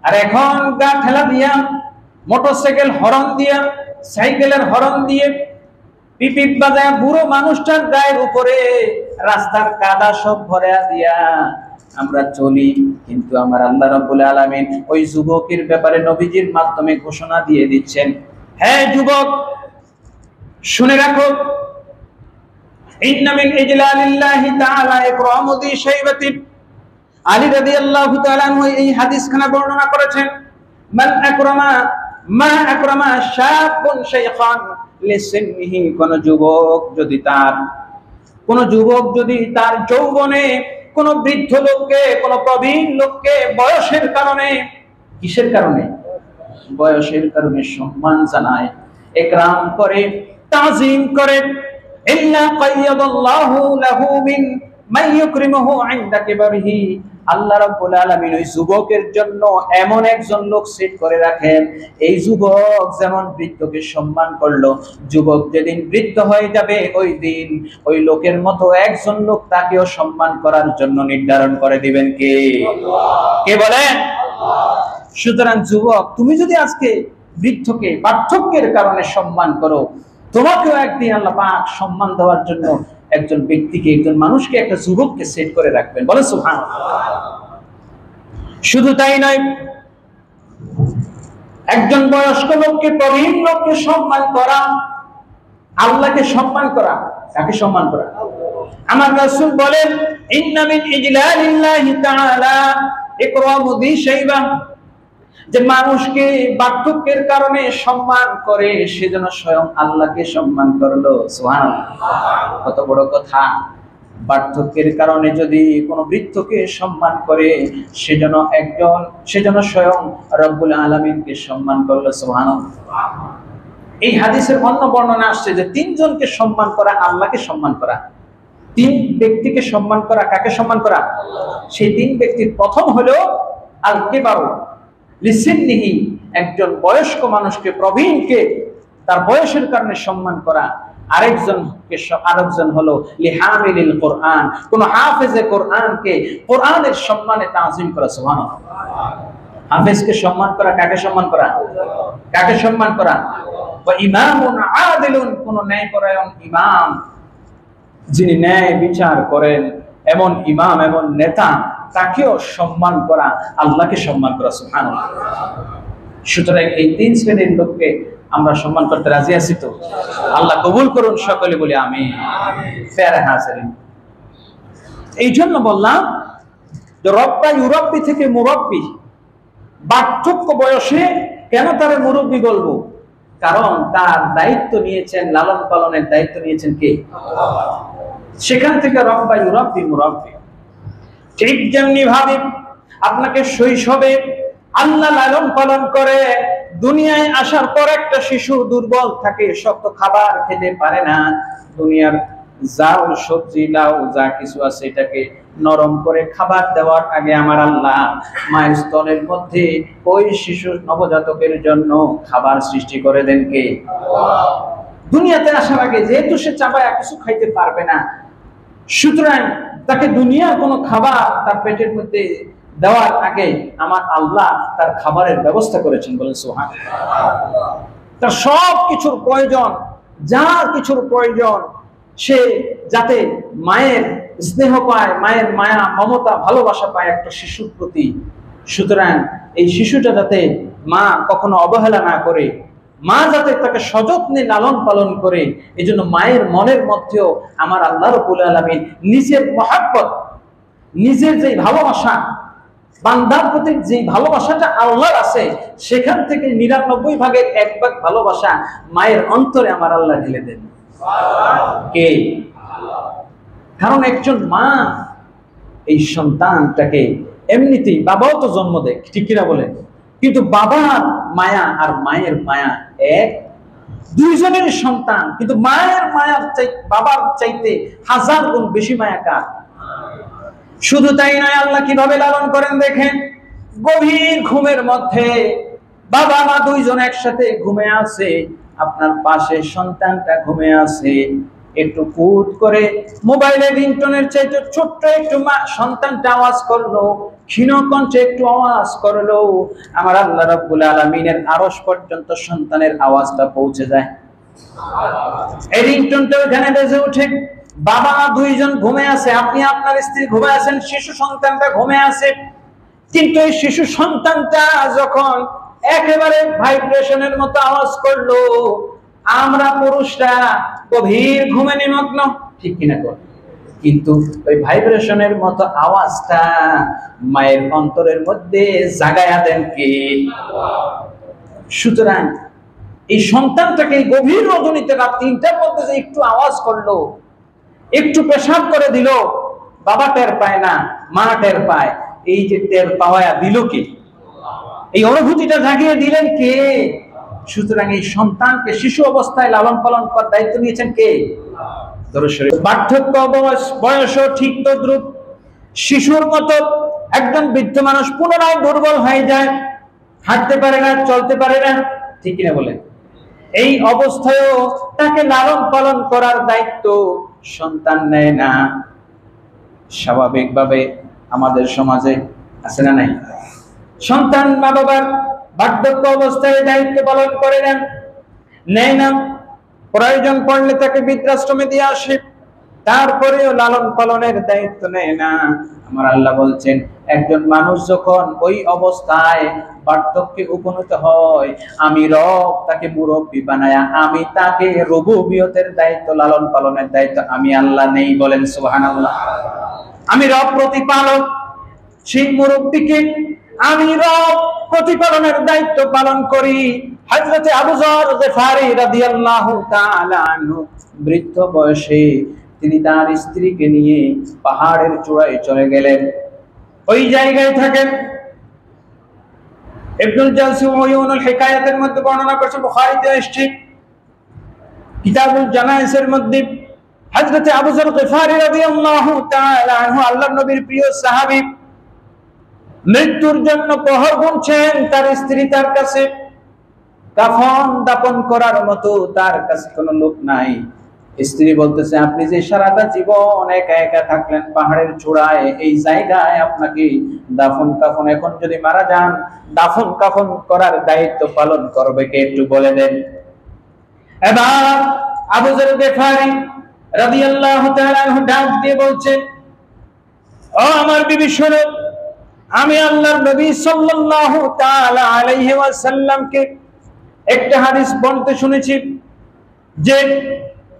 আর এখন গা ঠেলা দিয়া, মোটরসাইকেল হরন দিয়া, সাইকেলের হরন দিয়ে, পিপিপ বাজায় বুড়ো মানুষটার গায়ের উপরে রাস্তার কাদা সব ভরে দিয়া আমরা চলি। কিন্তু আমার আল্লাহ রাব্বুল আলামিন ওই যুবকের ব্যাপারে নবীজির মাধ্যমে ঘোষণা দিয়ে দিচ্ছেন, হ্যাঁ যুবক, শুনে রাখো, ইন্না মিন ইজলালিল্লাহি তাআলা ইকরামু যি শাইবাতি। আলী রাদিয়াল্লাহু তাআলা আনহু এই হাদিসখানা বর্ণনা করেছেন, মান আকরামা মা আকরামা শাবুন শাইখান লিসিনহি, কোন যুবক যদি তার যৌবনে কোন বৃদ্ধ লোককে, কোন প্রবীণ লোককে বয়সের কারণে, কিসের কারণে? বয়সের কারণে সম্মান জানায়, ইকরাম করে, তাজিম করে, ইল্লা কাইয়াদাল্লাহু লাহু মিন মান ইউকরিমুহু ইনদা কিবারিহি, আল্লাহ রাব্বুল আলামিন ওই যুবকের জন্য এমন একজন লোক সেট করে রাখেন, এই যুবক যেমন বৃদ্ধকে সম্মান করলো, যুবক যেদিন বৃদ্ধ হয়ে যাবে ওই দিন ওই লোকের মতো একজন লোক তাকেও সম্মান করার জন্য নির্ধারণ করে দিবেন কে? কে বলেন? সুতরাং যুবক, তুমি যদি আজকে বৃদ্ধকে বার্ধক্যের কারণে সম্মান করো, তোমাকেও একদিন আল্লাহ পাক সম্মান দেওয়ার জন্য একজন ব্যক্তিকে, একজন মানুষকে, একটা যুবককে সেট করে রাখবেন। বলে সুবহানাল্লাহ। শুধু তাই নয়, একজন বয়স্ক লোককে, প্রবীণ লোককে সম্মান করা, আল্লাহকে সম্মান করা, কাকে সম্মান করা? আমার রাসূল বলেন, ইন্না মিন ইজলালিল্লাহি তাআলা ইকরামু যি শাইবা, যে মানুষকে বার্ধক্যের কারণে সম্মান করে সেজন্য স্বয়ং আল্লাহকে সম্মান করলো। সুবহানাল্লাহ। কত বড় কথা! বার্ধক্যের কারণে যদি কোনো বৃদ্ধকে সম্মান করে সেজন্য স্বয়ং রব্বুল আলামিনকে সম্মান করলো। সুবহানাল্লাহ। এই হাদিসের অন্য বর্ণনা আসছে যে 3 জনকে সম্মান করা আল্লাহকে সম্মান করা। তিন ব্যক্তিকে সম্মান করা, কাকে সম্মান করা? সেই তিন ব্যক্তির প্রথম হলো আল কিবারু লিসিন্নিহি, একজন বয়স্ক মানুষকে, প্রবীণকে তার বয়সের কারণে সম্মান করা। আরেকজন হলো লিহামিলিল কোরআন, কোন হাফেজে কোরআনকে কোরআনের সম্মানে তাজিম করা। সুবহানাল্লাহ। হাফেজকে সম্মান করা, কাকে সম্মান করা? কাকে সম্মান করা? ওয়া ইমামুন আদিলুন, কোন ন্যায়পরায়ণ ইমাম, যিনি ন্যায় বিচার করেন, এমন ইমাম, এমন নেতা, তাকেও সম্মান করা, আল্লাহকে সম্মান করা। সুবহানাল্লাহ। সুতরাং এই তিন শ্রেণীর লোককে আমরা সম্মান করতে রাজি আছি তো? আল্লাহ কবুল করুন, সকলে বলি আমিন। ফেরে হাজিরিন, এই জন্য বললাম যে রব্বা ইউরব্বি থেকে মুরব্বি, বার্ধক্য বয়সে কেন তার মুরব্বি বলবো? কারণ তার দায়িত্ব নিয়েছেন, লালন পালনের দায়িত্ব নিয়েছেন কে? সেখান থেকে রব্বা ইউরব্বি মুরব্বি। ঠিক যেমনি ভাবে আপনাকে শৈশবে আল্লাহ লালন পালন করে, দুনিয়ায় আসার পর একটা শিশু দুর্বল থাকে, শক্ত খাবার খেতে পারে না, দুনিয়ার যাও সবজি লাউ যা কিছু আছে এটাকে নরম করে খাবার দেওয়ার আগে আমার আল্লাহ মায়ের স্তনের মধ্যে ওই শিশু নবজাতকের জন্য খাবার সৃষ্টি করে দেন কে? দুনিয়াতে আসার আগে যেহেতু সে চাবায়া কিছু খাইতে পারবে না, সুতরাং তাকে দুনিয়ার কোনো খাবার তার পেটের মধ্যে দেওয়ার আগে আমার আল্লাহ তার খাবারের ব্যবস্থা করেছেন। বলেন সুবহানাল্লাহ। তার সব কিছুর প্রয়োজন, যা কিছুর প্রয়োজন, সে যাতে মায়ের স্নেহ পায়, মায়ের মায়া মমতা ভালোবাসা পায় একটা শিশুর প্রতি। সুতরাং এই শিশুটা যাতে মা কখনো অবহেলা না করে, মা যাতে তাকে সযত্নে লালন পালন করে, এই জন্য মায়ের মনের মধ্যেও আমার আল্লাহ রাব্বুল আলামিন নিজের মহাব্বত, নিজের যে ভালোবাসা, বান্দার প্রতি যে ভালোবাসাটা আল্লাহর আছে, সেখান থেকে ৯৯ ভাগের ১ ভাগ ভালোবাসা মায়ের অন্তরে আমার আল্লাহ ঢেলে দেন। কে? কারণ একজন মা এই সন্তানটাকে এমনিতেই, বাবাও তো জন্ম দেয়, ঠিক কিনা বলেন? কিন্তু বাবার মায়া আর মায়ের মায়া এক, দুইজনের সন্তান, কিন্তু মায়ের মায়ার বাবার চাইতে ১০০০ গুণ বেশি মায়া কার? শুধু তাই নয়, আল্লাহ কিভাবে লালন করেন দেখেন। গভীর ঘুমের মধ্যে বাবা মা দুইজন একসাথে ঘুমে আছে, আপনার পাশে সন্তানটা ঘুমে আছে, একটু কুত করে মোবাইলের রিংটোনের চাইতে ছোট্ট একটু সন্তানটা আওয়াজ করলো, ক্ষীণ কণ্ঠে একটু আওয়াজ করলো, আমার আল্লাহ রাব্বুল আলামিনের আরশ পর্যন্ত সন্তানের আওয়াজটা পৌঁছে যায়। এই রিংটোনটা ওখানে বেজে ওঠে। বাবা দুইজন ঘুমে আছে, আপনি আপনার স্ত্রী ঘুমে আছেন, শিশু সন্তানটা ঘুমে আছে। কিন্তু এই শিশু সন্তানটা যখন একেবারে ভাইব্রেশনের মতো আওয়াজ করলো, আমরা পুরুষরা গভীর ঘুমে নিমগ্ন, ঠিক কিনা কর? কিন্তু ওই ভাইব্রেশনের মতো আওয়াজটা মায়ের অন্তরের মধ্যে জাগায়া দেন কে? সুতরাং এই সন্তানটাকে এই গভীর রজনীতে রাত ৩টার মধ্যে যে একটু আওয়াজ করলো, একটু পেশাব করে দিল, বাবা টের পায় না, মা টের পায়। এই যে টের পাওয়া দিল কে? এই অনুভূতিটা জাগিয়ে দিলেন কে? সুতরাং এই সন্তানকে শিশু অবস্থায় লালন পালন করার দায়িত্ব নিয়েছেন কে? বার্ধক্য বয়সও ঠিক তদ্রুপ। শিশুর মতো একজন বৃদ্ধ মানুষ পুনরায় দুর্বল হয়ে যায়, হাঁটতে পারে না, চলতে পারে না, ঠিক কিনা বলেন? এই অবস্থায়ও তাকে লালন পালন করার দায়িত্ব সন্তান নেয় না। স্বাভাবিকভাবে আমাদের সমাজে আছে না নাই? সন্তান মা বাবার বার্ধক্য অবস্থায় দায়িত্ব পালন করে না, নেয় না, প্রয়োজন পড়লে তাকে বৃদ্ধাশ্রমে দিয়ে আসে, তারপরেও লালন পালনের দায়িত্ব নেয় না। আমার আল্লাহ বলছেন, একজন মানুষ যখন ওই অবস্থায় বার্ধক্যে উপনীত হয়, আমি রব তাকে মুরব্বী বানায়া, আমি তাকে রুবুবিয়তের দায়িত্ব, লালন পালনের দায়িত্ব আমি আল্লাহ নেই। বলেন সুবহানাল্লাহ। আমি রব প্রতিপালক, সেই মুরব্বীকে আমি রব প্রতিপালনের দায়িত্ব পালন করি। হযরতে আবু যর গিফারী রাদিয়াল্লাহু তাআলা আনহু বৃদ্ধ বয়সে তিনি তার স্ত্রীকে নিয়ে পাহাড়ের চূড়ায় চলে গেলেন। ওই জায়গায় থাকেন। ইবনুল জাওজি উয়ুনুল হিকায়াতের মধ্যে বর্ণনা করেছেন, বুখারীতে এসেছে, কিতাবুল জানায়েজের মধ্যে হযরত আবু যর গিফারী রাদিয়াল্লাহু তাআলা আনহু আল্লাহর নবীর প্রিয় সাহাবী, মৃত্যুর জন্য প্রহর গুনছেন। তার স্ত্রী তার কাছে, কাফন দাপন করার মতো তার কাছে কোনো লোক নাই। স্ত্রী বলতেছে, আপনি যে সারাটা জীবন একা একা থাকলেন পাহাড়ের চূড়ায়, এই জায়গায় আপনাকে দাফন কাফন, এখন যদি মারা যান দাফন কাফন করার দায়িত্ব পালন করবে কে, একটু বলে দেন। এবার আবু যর গিফারী রাদিয়াল্লাহু তাআলা আনহু ডাক দিয়ে বলছেন, ও আমার বিবি শোনো, আমি আল্লাহর নবী সাল্লাল্লাহু তাআলা আলাইহি ওয়াসাল্লামকে একটা হাদিস বলতে শুনেছি যে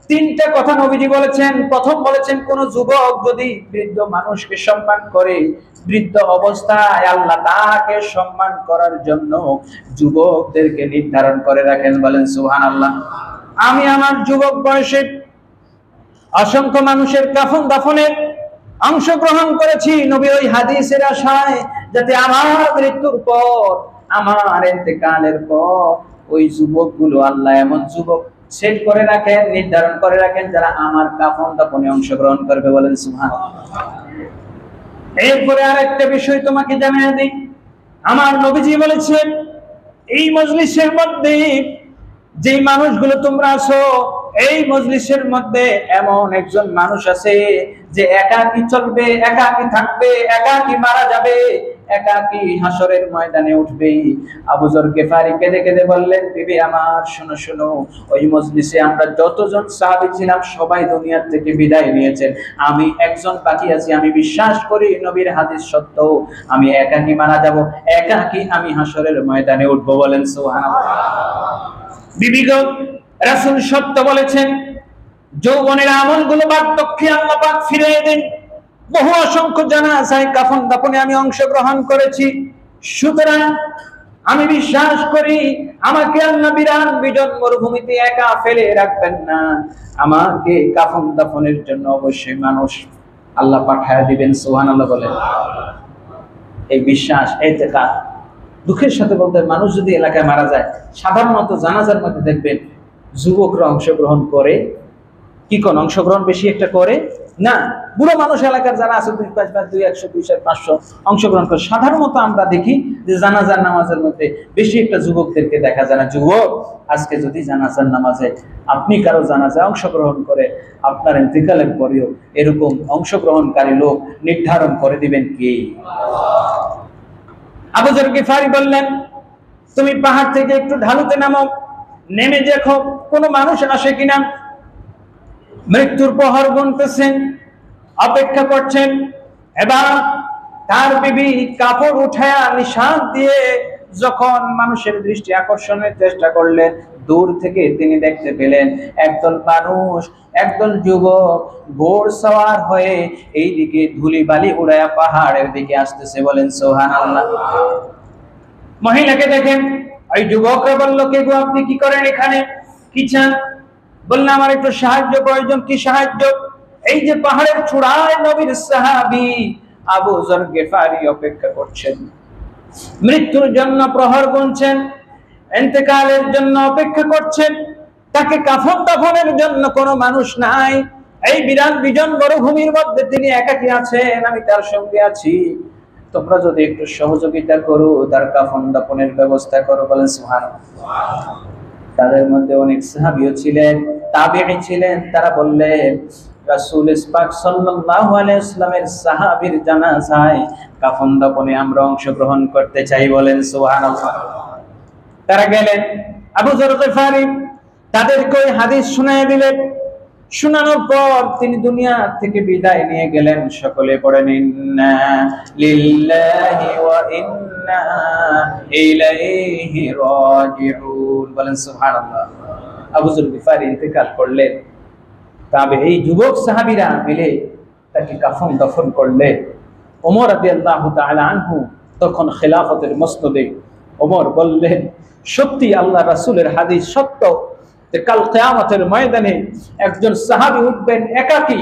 তিনটা কথা নবীজি বলেছেন। প্রথম বলেছেন, কোন যুবক যদি বৃদ্ধ মানুষকে সম্মান করে, বৃদ্ধ অবস্থায় আল্লাহ তাকে সম্মান করার জন্য যুবকদেরকে নির্ধারণ করে রাখেন। বলেন সুবহানাল্লাহ। আমি আমার যুবক বয়সে অসংখ্য মানুষের কাফন দাফনের অংশগ্রহণ করেছি নবী ওই হাদিসের আশায়, যাতে আমার মৃত্যুর পর, আমার ইন্তেকালের পর ওই যুবকগুলো আল্লাহ এমন যুবক সেট করে রাখেন, নির্ধারণ করে রাখেন, যারা আমার কাফন দাফনে অংশগ্রহণ করবে। বলেন সুবহানাল্লাহ। এরপরে আরেকটা বিষয় তোমাকে জানিয়ে দিই, আমার নবীজি বলেছেন, এই মজলিসের মধ্যে যেই মানুষগুলো তোমরা আছো, এই মজলিসের মধ্যে এমন একজন মানুষ আছে যে একাকী চলবে, একাকী থাকবে, একাকী মারা যাবে, একাকী হাসরের ময়দানে উঠবে। আবু যর গিফারী কেঁদে কেঁদে বললেন, বিবি আমার শোনো শোনো, ওই মজলিসে আমরা যতজন সাহাবী ছিলাম সবাই দুনিয়ার থেকে বিদায় নিয়েছেন, আমি একজন বাকি আছি। আমি বিশ্বাস করি নবীর হাদিস সত্য, আমি একাকী মারা যাব, একাকী আমি হাসরের ময়দানে উঠবো। বলেন সুবহানাল্লাহ। বিবিগণ, রাসূল সত্য বলেছেন, যৌবনের আমলগুলো বার্ধক্যে আল্লাহ পাক ফিরিয়ে দেন। বহু অসংখ্য জানাজায় কাফন দাফনে আমি অংশগ্রহণ করেছি, সুতরাং আমি বিশ্বাস করি আমাকে আল্লাহ বিরান বিজন মরুভূমিতে একা ফেলে রাখবেন না, আমাকে কাফন দাফনের জন্য অবশ্যই মানুষ আল্লাহ পাঠায় দিবেন। সুবহানাল্লাহ বলেন। এই বিশ্বাস, ইতিকাদ। দুঃখের সাথে বলতে, মানুষ যদি এলাকায় মারা যায়, সাধারণত জানাজার মধ্যে দেখবেন যুবকরা অংশগ্রহণ করে কি, কোন অংশগ্রহণ বেশি একটা করে না, বুড়ো মানুষ এলাকার যারা আছে 2-5 বা 200, 200, 500 অংশগ্রহণ করে। সাধারণত আমরা দেখি যে জানাজার নামাজের মধ্যে বেশি একটা যুবকদেরকে দেখা যায় না। যুবক, আজকে যদি জানাজার নামাজে আপনি কারো জানাজায় অংশগ্রহণ করে, আপনার ইন্তেকালের পরেও এরকম অংশগ্রহণকারী লোক নির্ধারণ করে দিবেন কে? আবু যর গিফারী বললেন, তুমি পাহাড় থেকে একটু ঢালুতে নামো, নেমে দেখো কোন মানুষ আসে কিনা। মৃত্যুর প্রহর গুনতেছেন, অপেক্ষা করছেন। এবার তার বিবি কাপড় উঠায়া নিশান দিয়ে যখন মানুষের দৃষ্টি আকর্ষণের চেষ্টা করলেন, দূর থেকে তিনি দেখতে পেলেন একদল মানুষ, একদল যুবক ঘোড় সওয়ার হয়ে এইদিকে ধুলি বালি উড়ায়া পাহাড়ের দিকে আসতেছে। বলেন সুবহানাল্লাহ। মহিলাকে দেখেন, ওই যুবকরা বলল, কে গো, আপনি কি করেন এখানে, কি চান? বললেন, আমার একটু সাহায্য প্রয়োজন। কি সাহায্য? এই যে পাহাড়ের চূড়ায় নবীর সাহাবী আবু যর গিফারী অপেক্ষা করছেন, মৃত্যুর জন্য প্রহর গুনছেন, ইন্তেকালের জন্য অপেক্ষা করছেন, তাকে কাফন দাফনের জন্য কোনো মানুষ নাই। এই বিরান বিজন মরুভূমির মধ্যে তিনি একাকী আছেন, আমি তার সঙ্গে আছি, তোমরা যদি একটু সহযোগিতা করো, তার কাফন দাফনের ব্যবস্থা করো। বলেন সুবহানাল্লাহ। তাদের মধ্যে অনেক সাহাবীও ছিলেন, তাবেঈ ছিলেন। তারা বললেন, রাসূল পাক সাল্লাল্লাহু আলাইহি ওয়াসাল্লামের সাহাবীর জানাজায় কাফন দাফনে আমরা অংশগ্রহণ করতে চাই। বলেন সুবহানাল্লাহ। তারা গেলেন, আবু যর গিফারী তাদেরকে ওই হাদিস শুনিয়ে দিলেন। শোনানোর পর তিনি দুনিয়া থেকে বিদায় নিয়ে গেলেন। সকলে পড়েন, ইন্না লিল্লাহি ওয়া ইন্না ইলাইহি রাজিউন। বলেন সুবহানাল্লাহ। আবু যর গিফারী ইন্তেকাল করলেন। তবে এই যুবক সাহাবীরা মিলে তাকে কাফন দাফন করলেন। ওমর রাদিয়াল্লাহু তাআলা আনহু তখন খেলাফতের মসনদে। ওমর বললেন, সত্যি আল্লাহ রাসূলের হাদিস সত্য যে কাল কিয়ামতের ময়দানে একজন সাহাবী উঠবেন একাকী,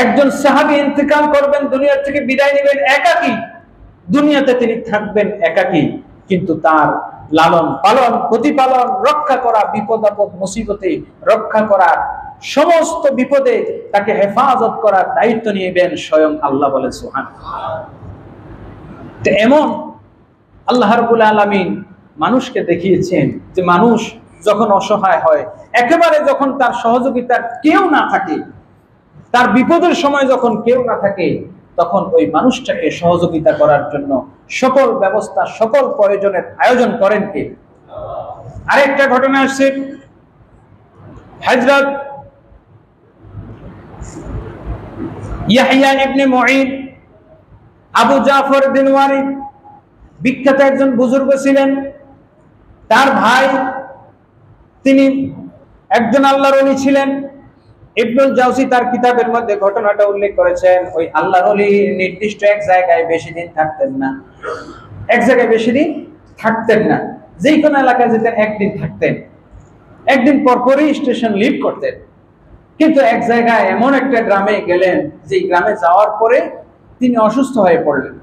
একজন সাহাবী ইন্তেকাল করবেন, দুনিয়া থেকে বিদায় নেবেন একাকী, দুনিয়াতে তিনি থাকবেন একাকী, কিন্তু তার লালন পালন, প্রতিপালন, রক্ষা করা, বিপদ আপদ মুসিবতে রক্ষা করার সমস্ত বিপদে তাকে হেফাজত করার দায়িত্ব নিবেন স্বয়ং আল্লাহ বলে সুবহানাল্লাহ। তো এমন আল্লাহ রাব্বুল আলামিন মানুষকে দেখিয়েছেন যে মানুষ যখন অসহায় হয়, একেবারে যখন তার সহযোগিতার কেউ না থাকে, তার বিপদের সময় যখন কেউ না থাকে, তখন ওই মানুষটাকে সহযোগিতা করার জন্য সকল ব্যবস্থা, সকল প্রয়োজনের আয়োজন করেন কে? আরেকটা ঘটনা আসছে, হযরত ইয়াহইয়া ইবনে মুঈন আবু জাফর দিনওয়ারি বিখ্যাত একজন বুজুর্গ ছিলেন। তার ভাই তিনি একজন আল্লাহর ওলি ছিলেন। ইবনুল জাওজি তার কিতাবের মধ্যে ঘটনাটা উল্লেখ করেছেন। ওই আল্লাহর ওলি নির্দিষ্ট এক জায়গায় বেশি দিন থাকতেন না, এক জায়গায় বেশি দিন থাকতেন না, যে কোনো এলাকায় যেতেন একদিন থাকতেন, একদিন পরপরই স্টেশন লিভ করতেন। কিন্তু এক জায়গায় এমন একটা গ্রামে গেলেন, যে গ্রামে যাওয়ার পরে তিনি অসুস্থ হয়ে পড়লেন।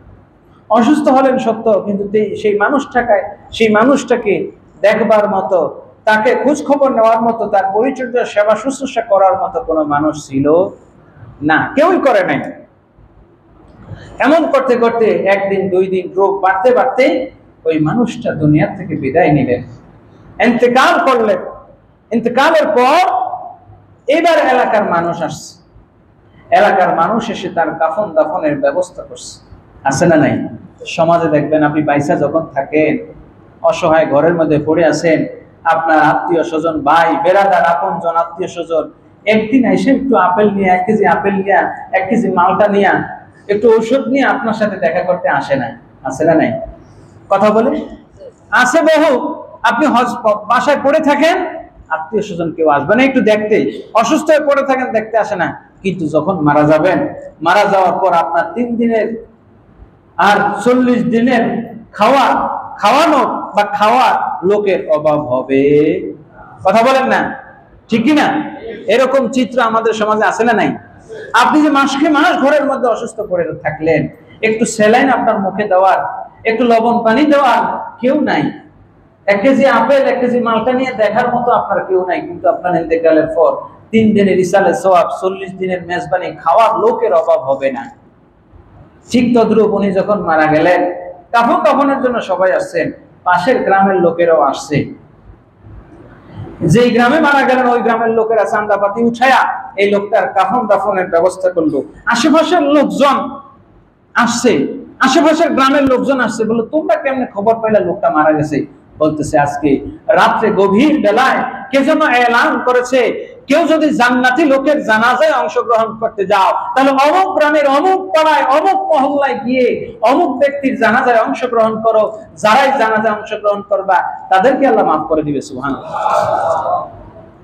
অসুস্থ হলেন সত্য, কিন্তু সেই মানুষটাকে দেখবার মতো, তাকে খোঁজ খবর নেওয়ার মতো, তার পরিচর্যা সেবা শুশ্রূষা করার মতো কোনো মানুষ ছিল না, কেউই করে নাই। এমন করতে করতে একদিন, দুই দিন, রোগ বাড়তে বাড়তে ওই মানুষটা দুনিয়া থেকে বিদায় নিলেন, ইন্তেকাল করলেন। ইন্তেকালের পর এবার এলাকার মানুষ আসছে। এলাকার মানুষ এসে তার কাফন দাফনের ব্যবস্থা করছে। আছে না নাই? সমাজে দেখবেন, আপনি বাইসা যখন থাকেন, অসহায় ঘরের মধ্যে পড়ে আছেন, আপনার আত্মীয় স্বজন, ভাই বেরাদার, আপনজন আত্মীয় স্বজন একদিন এসে একটু আপেল নিয়ে, 1 কেজি আপেল নিয়ে, 1 কেজি মালটা নিয়ে, একটু ঔষধ নিয়ে আপনার সাথে দেখা করতে আসে না? আছে না নাই? কথা বলে আছে বহু। আপনি বাসায় পড়ে থাকেন, আত্মীয় স্বজন কেউ আসবে না একটু দেখতে, অসুস্থ হয়ে পড়ে থাকেন, দেখতে আসে না। কিন্তু যখন মারা যাবেন, মারা যাওয়ার পর আপনার 3 দিনের আর 40 দিনের খাওয়ানো বা খাওয়া লোকের অভাব হবে। কথা বলেন না, ঠিক কি না? এরকম চিত্র আমাদের সমাজে আছে না নাই? আপনি যে মাসকে মাস ঘরের মধ্যে অসুস্থ পড়ে থাকলেন, একটু স্যালাইন আপনার মুখে দেওয়ার, একটু লবণ পানি দেওয়ার কেউ নাই, 1 কেজি আপেল, 1 কেজি মালটা নিয়ে দেখার মতো আপনার কেউ নাই। কিন্তু আপনার ইন্তেকালের পর 3 দিনের ইসালে সওয়াব, 40 দিনের মেজবানি খাওয়ার লোকের অভাব হবে না। ঠিক তদ্রূপ উনি যখন মারা গেলেন, কাফন দাফনের জন্য সবাই আসছেন, পাশের গ্রামের লোকেরাও আসছে। যেই গ্রামে মারা গেলেন ওই গ্রামের লোকেরা চাঁদাপাতি উঠায়া এই লোকটার কাফন দাফনের ব্যবস্থা করলো। আশেপাশের লোকজন আসছে, আশেপাশের গ্রামের লোকজন আসছে, বললো তোমরা কেমনে খবর পাইলা লোকটা মারা গেছে? বলতেছে আজকে রাত্রে গভীর বেলায় কে যেন এলান করেছে, কেউ যদি জান্নাতি লোকের জানাজায় অংশগ্রহণ করতে যাও, তাহলে অমুক গ্রামের অমুক পাড়ায় অমুক মহল্লায় গিয়ে অমুক ব্যক্তির জানাজায় অংশগ্রহণ করো, যারাই জানাজায় অংশগ্রহণ করবা তাদেরকে আল্লাহ মাফ করে দিবে। সুবহানাল্লাহ।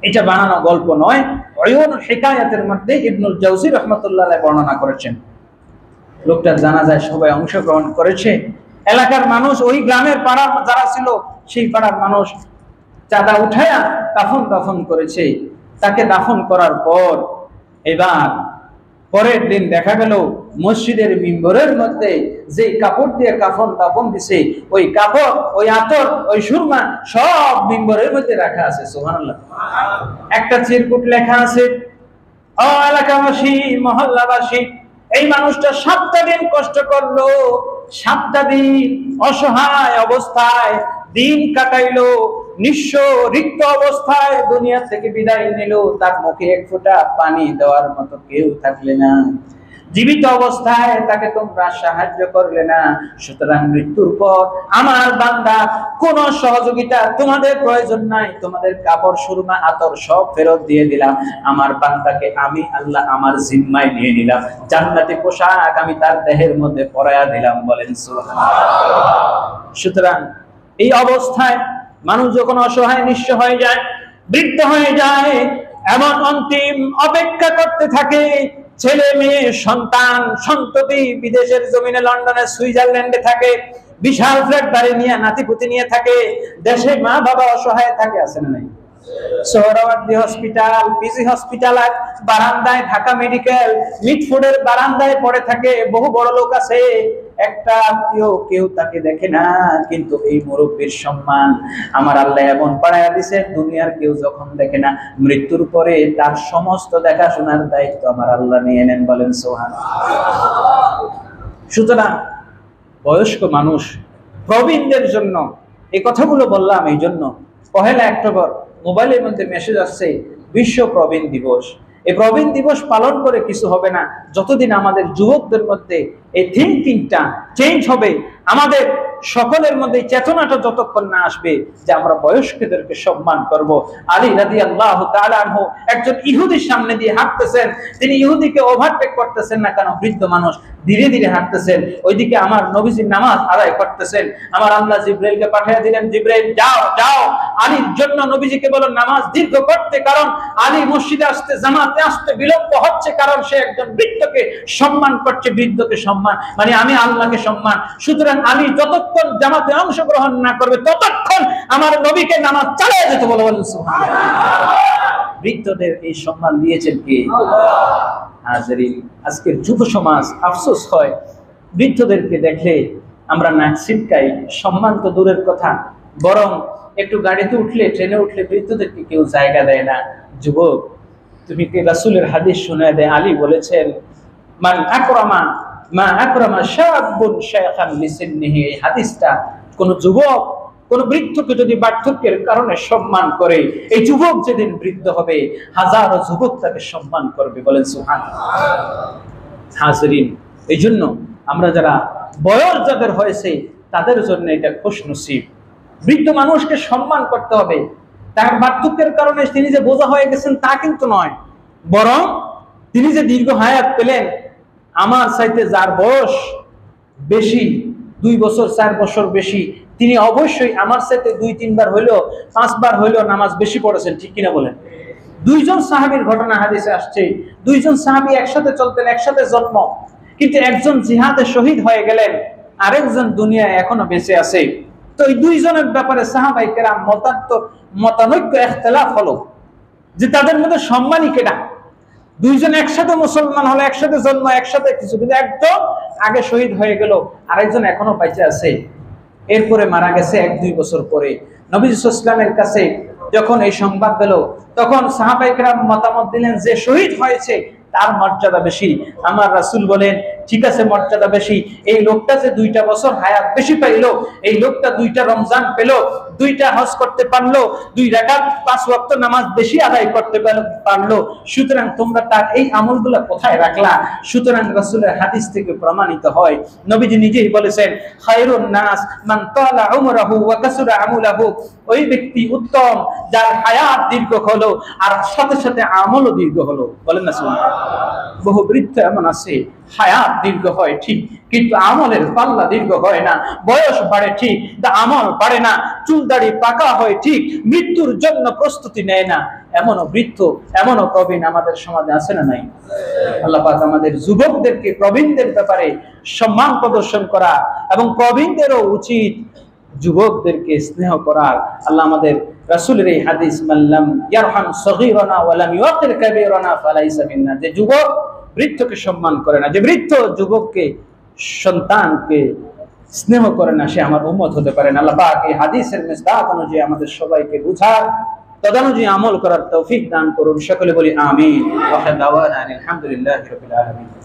এটা বানানো গল্প নয়, উয়ুনুল হিকায়াতের মধ্যে ইবনুল জাওজি রাহমাতুল্লাহ আলাইহি বর্ণনা করেছেন। লোকটার জানাজায় সবাই অংশগ্রহণ করেছে। এলাকার মানুষ, ওই গ্রামের পাড়ার যারা ছিল, সেই পাড়ার মানুষ চাঁদা উঠায়া কাফন দাফন করেছে। তাকে দাফন করার পর এবার পরের দিন দেখা গেল মসজিদের মিম্বরের মধ্যে যে কাপড় দিয়ে কাফন দাফন দিছে, ওই কাপড়, ওই আতর, ওই সুরমা সব মিম্বরের মধ্যে রাখা আছে। সুবহানাল্লাহ। একটা চিরকুট লেখা আছে, ও এলাকাবাসী, মহল্লাবাসী, এই মানুষটা 7টা দিন কষ্ট করলো, 7টা দিন অসহায় অবস্থায় দিন কাটাইলো, নিঃস্ব রিক্ত অবস্থায় দুনিয়া থেকে বিদায় নিল, তার মুখে 1 ফোঁটা পানি দেওয়ার মতো কেউ থাকলে না, জীবিত অবস্থায় তাকে তোমরা সাহায্য করলে না। সুতরাং মৃত্যুর পর আমার বান্দা কোন সহযোগিতা তোমাদের প্রয়োজন নাই, তোমাদের কাপড়, সুরমা, আতর সব ফেরত দিয়ে দিলাম। আমার বান্দাকে আমি আল্লাহ আমার জিম্মায় নিয়ে নিলাম, জান্নাতি পোশাক আমি তার দেহের মধ্যে পরায়া দিলাম। বলেন সুবহানাল্লাহ। সুতরাং এই অবস্থায় মানুষ যখন অসহায়, নিঃস্ব হয়ে যায়, বৃদ্ধ হয়ে যায়, এমন অন্তিম অপেক্ষা করতে থাকে, ছেলে মেয়ে সন্তান সন্ততি বিদেশের জমিনে, লন্ডনে, সুইজারল্যান্ডে থাকে, বিশাল ফ্ল্যাট বাড়ি নিয়ে, নাতিপুতি নিয়ে থাকে, দেশে মা বাবা অসহায় থাকে। আছে না নাই? সোহরাওয়ার্দী হসপিটাল, পিজি হসপিটাল বারান্দায়, ঢাকা মেডিকেল, মিটফুডের বারান্দায় পড়ে থাকে। বহু বড় লোক আছে, একটা আত্মীয় কেউ তাকে দেখে না, কিন্তু এই মুরব্বীর সম্মান আমার আল্লাহ এমন বাড়ায়া দিছে, দুনিয়ার কেউ যখন দেখে না, মৃত্যুর পরে তার সমস্ত দেখাশোনার দায়িত্ব আমার আল্লাহ নিয়ে নেন। বলেন সুবহানাল্লাহ। সুতরাং বয়স্ক মানুষ, প্রবীণদের জন্য এই কথাগুলো বললাম এই জন্য, 1 অক্টোবর মোবাইলের মধ্যে মেসেজ আসছে বিশ্ব প্রবীণ দিবস। এই প্রবীণ দিবস পালন করে কিছু হবে না যতদিন আমাদের যুবকদের মধ্যে এই থিঙ্কিংটা চেঞ্জ হবে, আমাদের সকলের মধ্যে চেতনাটা যতক্ষণ না আসবে যে আমরা বয়স্কদেরকে সম্মান করব। আলী রাদিয়াল্লাহু তাআলা আনহু একজন ইহুদির সামনে দিয়ে হাঁটতেছেন, তিনি ইহুদিকে ওভারটেক করতেছেন না কেন, বৃদ্ধ মানুষ ধীরে ধীরে হাঁটতেছেন, ওইদিকে আমার নবীজি নামাজ আদায় করতেছেন। আমার আল্লাহ জিবরাইলকে পাঠিয়ে দিলেন, জিবরাইল যাও যাও আলীর জন্য নবীজিকে বলো নামাজ দীর্ঘ করতে, কারণ আলী মসজিদে আসতে জামাতে আসতে বিলম্ব হচ্ছে, কারণ সে একজন বৃদ্ধকে সম্মান করছে। বৃদ্ধকে সম্মান মানে আমি আল্লাহকে সম্মান। সুতরাং আলী যতক্ষণ জামাতে অংশগ্রহণ না করবে ততক্ষণ আমার নবীকে নামাজ চালিয়ে যেতে বলো। বলেন সুবহানাল্লাহ। বৃদ্ধদের এই সম্মান দিয়েছেন কে? হাজিরিন, আজকের যুব সমাজ আফসোস হয়, বৃদ্ধদেরকে দেখলে আমরা নাক ছিটকাই। সম্মান তো দূরের কথা, বরং একটু গাড়িতে উঠলে, ট্রেনে উঠলে বৃদ্ধদেরকে কেউ জায়গা দেয় না। যুবক, তুমি কি রাসূলের হাদিস শুনে দেয়? আলী বলেছেন, মান আকরামা মা আকরামা শাবুন শায়খান লিসিন্নিহি। এই হাদিসটা কোন যুবক কোন বৃদ্ধকে যদি বার্ধক্যের কারণে সম্মান করে, এই যুবক যেদিন বৃদ্ধ হবে হাজারো যুবক তাকে সম্মান করবে। বলেন সুবহানাল্লাহ। হাজিরিন, এই জন্য আমরা যারা বয়স যাদের হয়েছে তাদের জন্য এটা খুশনসিব। বৃদ্ধ মানুষকে সম্মান করতে হবে। তার বার্ধক্যের কারণে তিনি যে বোঝা হয়ে গেছেন তা কিন্তু নয়, বরং তিনি যে দীর্ঘ হায়াত পেলেন, আমার চাইতে যার বয়স বেশি, 2 বছর 4 বছর বেশি, তিনি অবশ্যই আমার চাইতে 2-3 বার হইলো 5 বার হইলো নামাজ বেশি পড়েছেন। ঠিক কিনা বলেন? 2 জন সাহাবীর ঘটনা হাদিসে আসছে। 2 জন সাহাবী একসাথে চলতেন, একসাথে জন্ম, কিন্তু একজন জিহাদে শহীদ হয়ে গেলেন, আরেকজন দুনিয়ায় এখনো বেঁচে আছে। তো এই 2 জনের ব্যাপারে সাহাবায়ে কেরাম মতানৈক্য ইখতিলাফ হলো যে তাদের মধ্যে সম্মানী কেডা। 2 জন একসাথে মুসলমান হলো, একসাথে জন্ম, একসাথে কিছু, কিন্তু একদম আগে শহীদ হয়ে গেল, আরেকজন এখনো বেঁচে আছে, এরপরে মারা গেছে 1-2 বছর পরে। নবী সাল্লাল্লাহু আলাইহি ওয়াসাল্লামের কাছে যখন এই সংবাদ পেল, তখন সাহাবায়ে কেরাম মতামত দিলেন যে শহীদ হয়েছে তার মর্যাদা বেশি। আমার রাসূল বলেন, ঠিক আছে মর্যাদা বেশি, এই লোকটা যে 2টা বছর হায়াত বেশি পাইলো, এই লোকটা 2টা রমজান পেল, 2টা হজ করতে পারলো, 2 রাকাত 5 ওয়াক্ত নামাজ বেশি আদায় করতে পারলো, সুতরাং তোমরা তার এই আমলগুলো কোথায় রাখলা? সুতরাং রাসূলের হাদিস থেকে প্রমাণিত হয়, নবীজি নিজেই বলেছেন, খায়রুন নাস মান তালা উমরুহু ওয়া কাসুরা আমলুহু। ওই ব্যক্তি উত্তম যার হায়াত দীর্ঘ হলো আর সাথে সাথে আমলও দীর্ঘ হলো। বলেন না সুবহানাল্লাহ। বহু বৃদ্ধ এমন আছে, হায়াত দীর্ঘ হয় ঠিক, কিন্তু আমলের পাল্লা দীর্ঘ হয় না। বয়স বাড়ে ঠিক, আমল বাড়ে না। চুল দাড়ি পাকা হয় ঠিক, মৃত্যুর জন্য প্রস্তুতি নেয় না। এমনও বৃদ্ধ, এমনও প্রবীণ আমাদের সমাজে আছে না নাই? আল্লাহ পাক আমাদের যুবকদেরকে প্রবীণদের ব্যাপারে সম্মান প্রদর্শন করা, এবং প্রবীণদেরও উচিত যুবকদেরকে স্নেহ করার। আল্লাহ আমাদের রাসূলের এই হাদিস, মাল্লাম ইয়ারহাম সগীরানা ওয়া লাম ইউকির কাবীরানা ফালাইসা মিন্না, যে যুবক বৃদ্ধকে সম্মান করে না, যে বৃদ্ধ যুবককে সন্তানকে স্নেহ করে না, সে আমার উম্মত হতে পারে না। আল্লাহ পাক এই হাদিসের মিসদাক অনুযায়ী আমাদের সবাইকে বুঝার, তদানুযায়ী আমল করার তৌফিক দান করুন। সকলে বলি আমিন। ওয়া দাওয়ানা আলহামদুলিল্লাহি রাব্বিল আলামিন।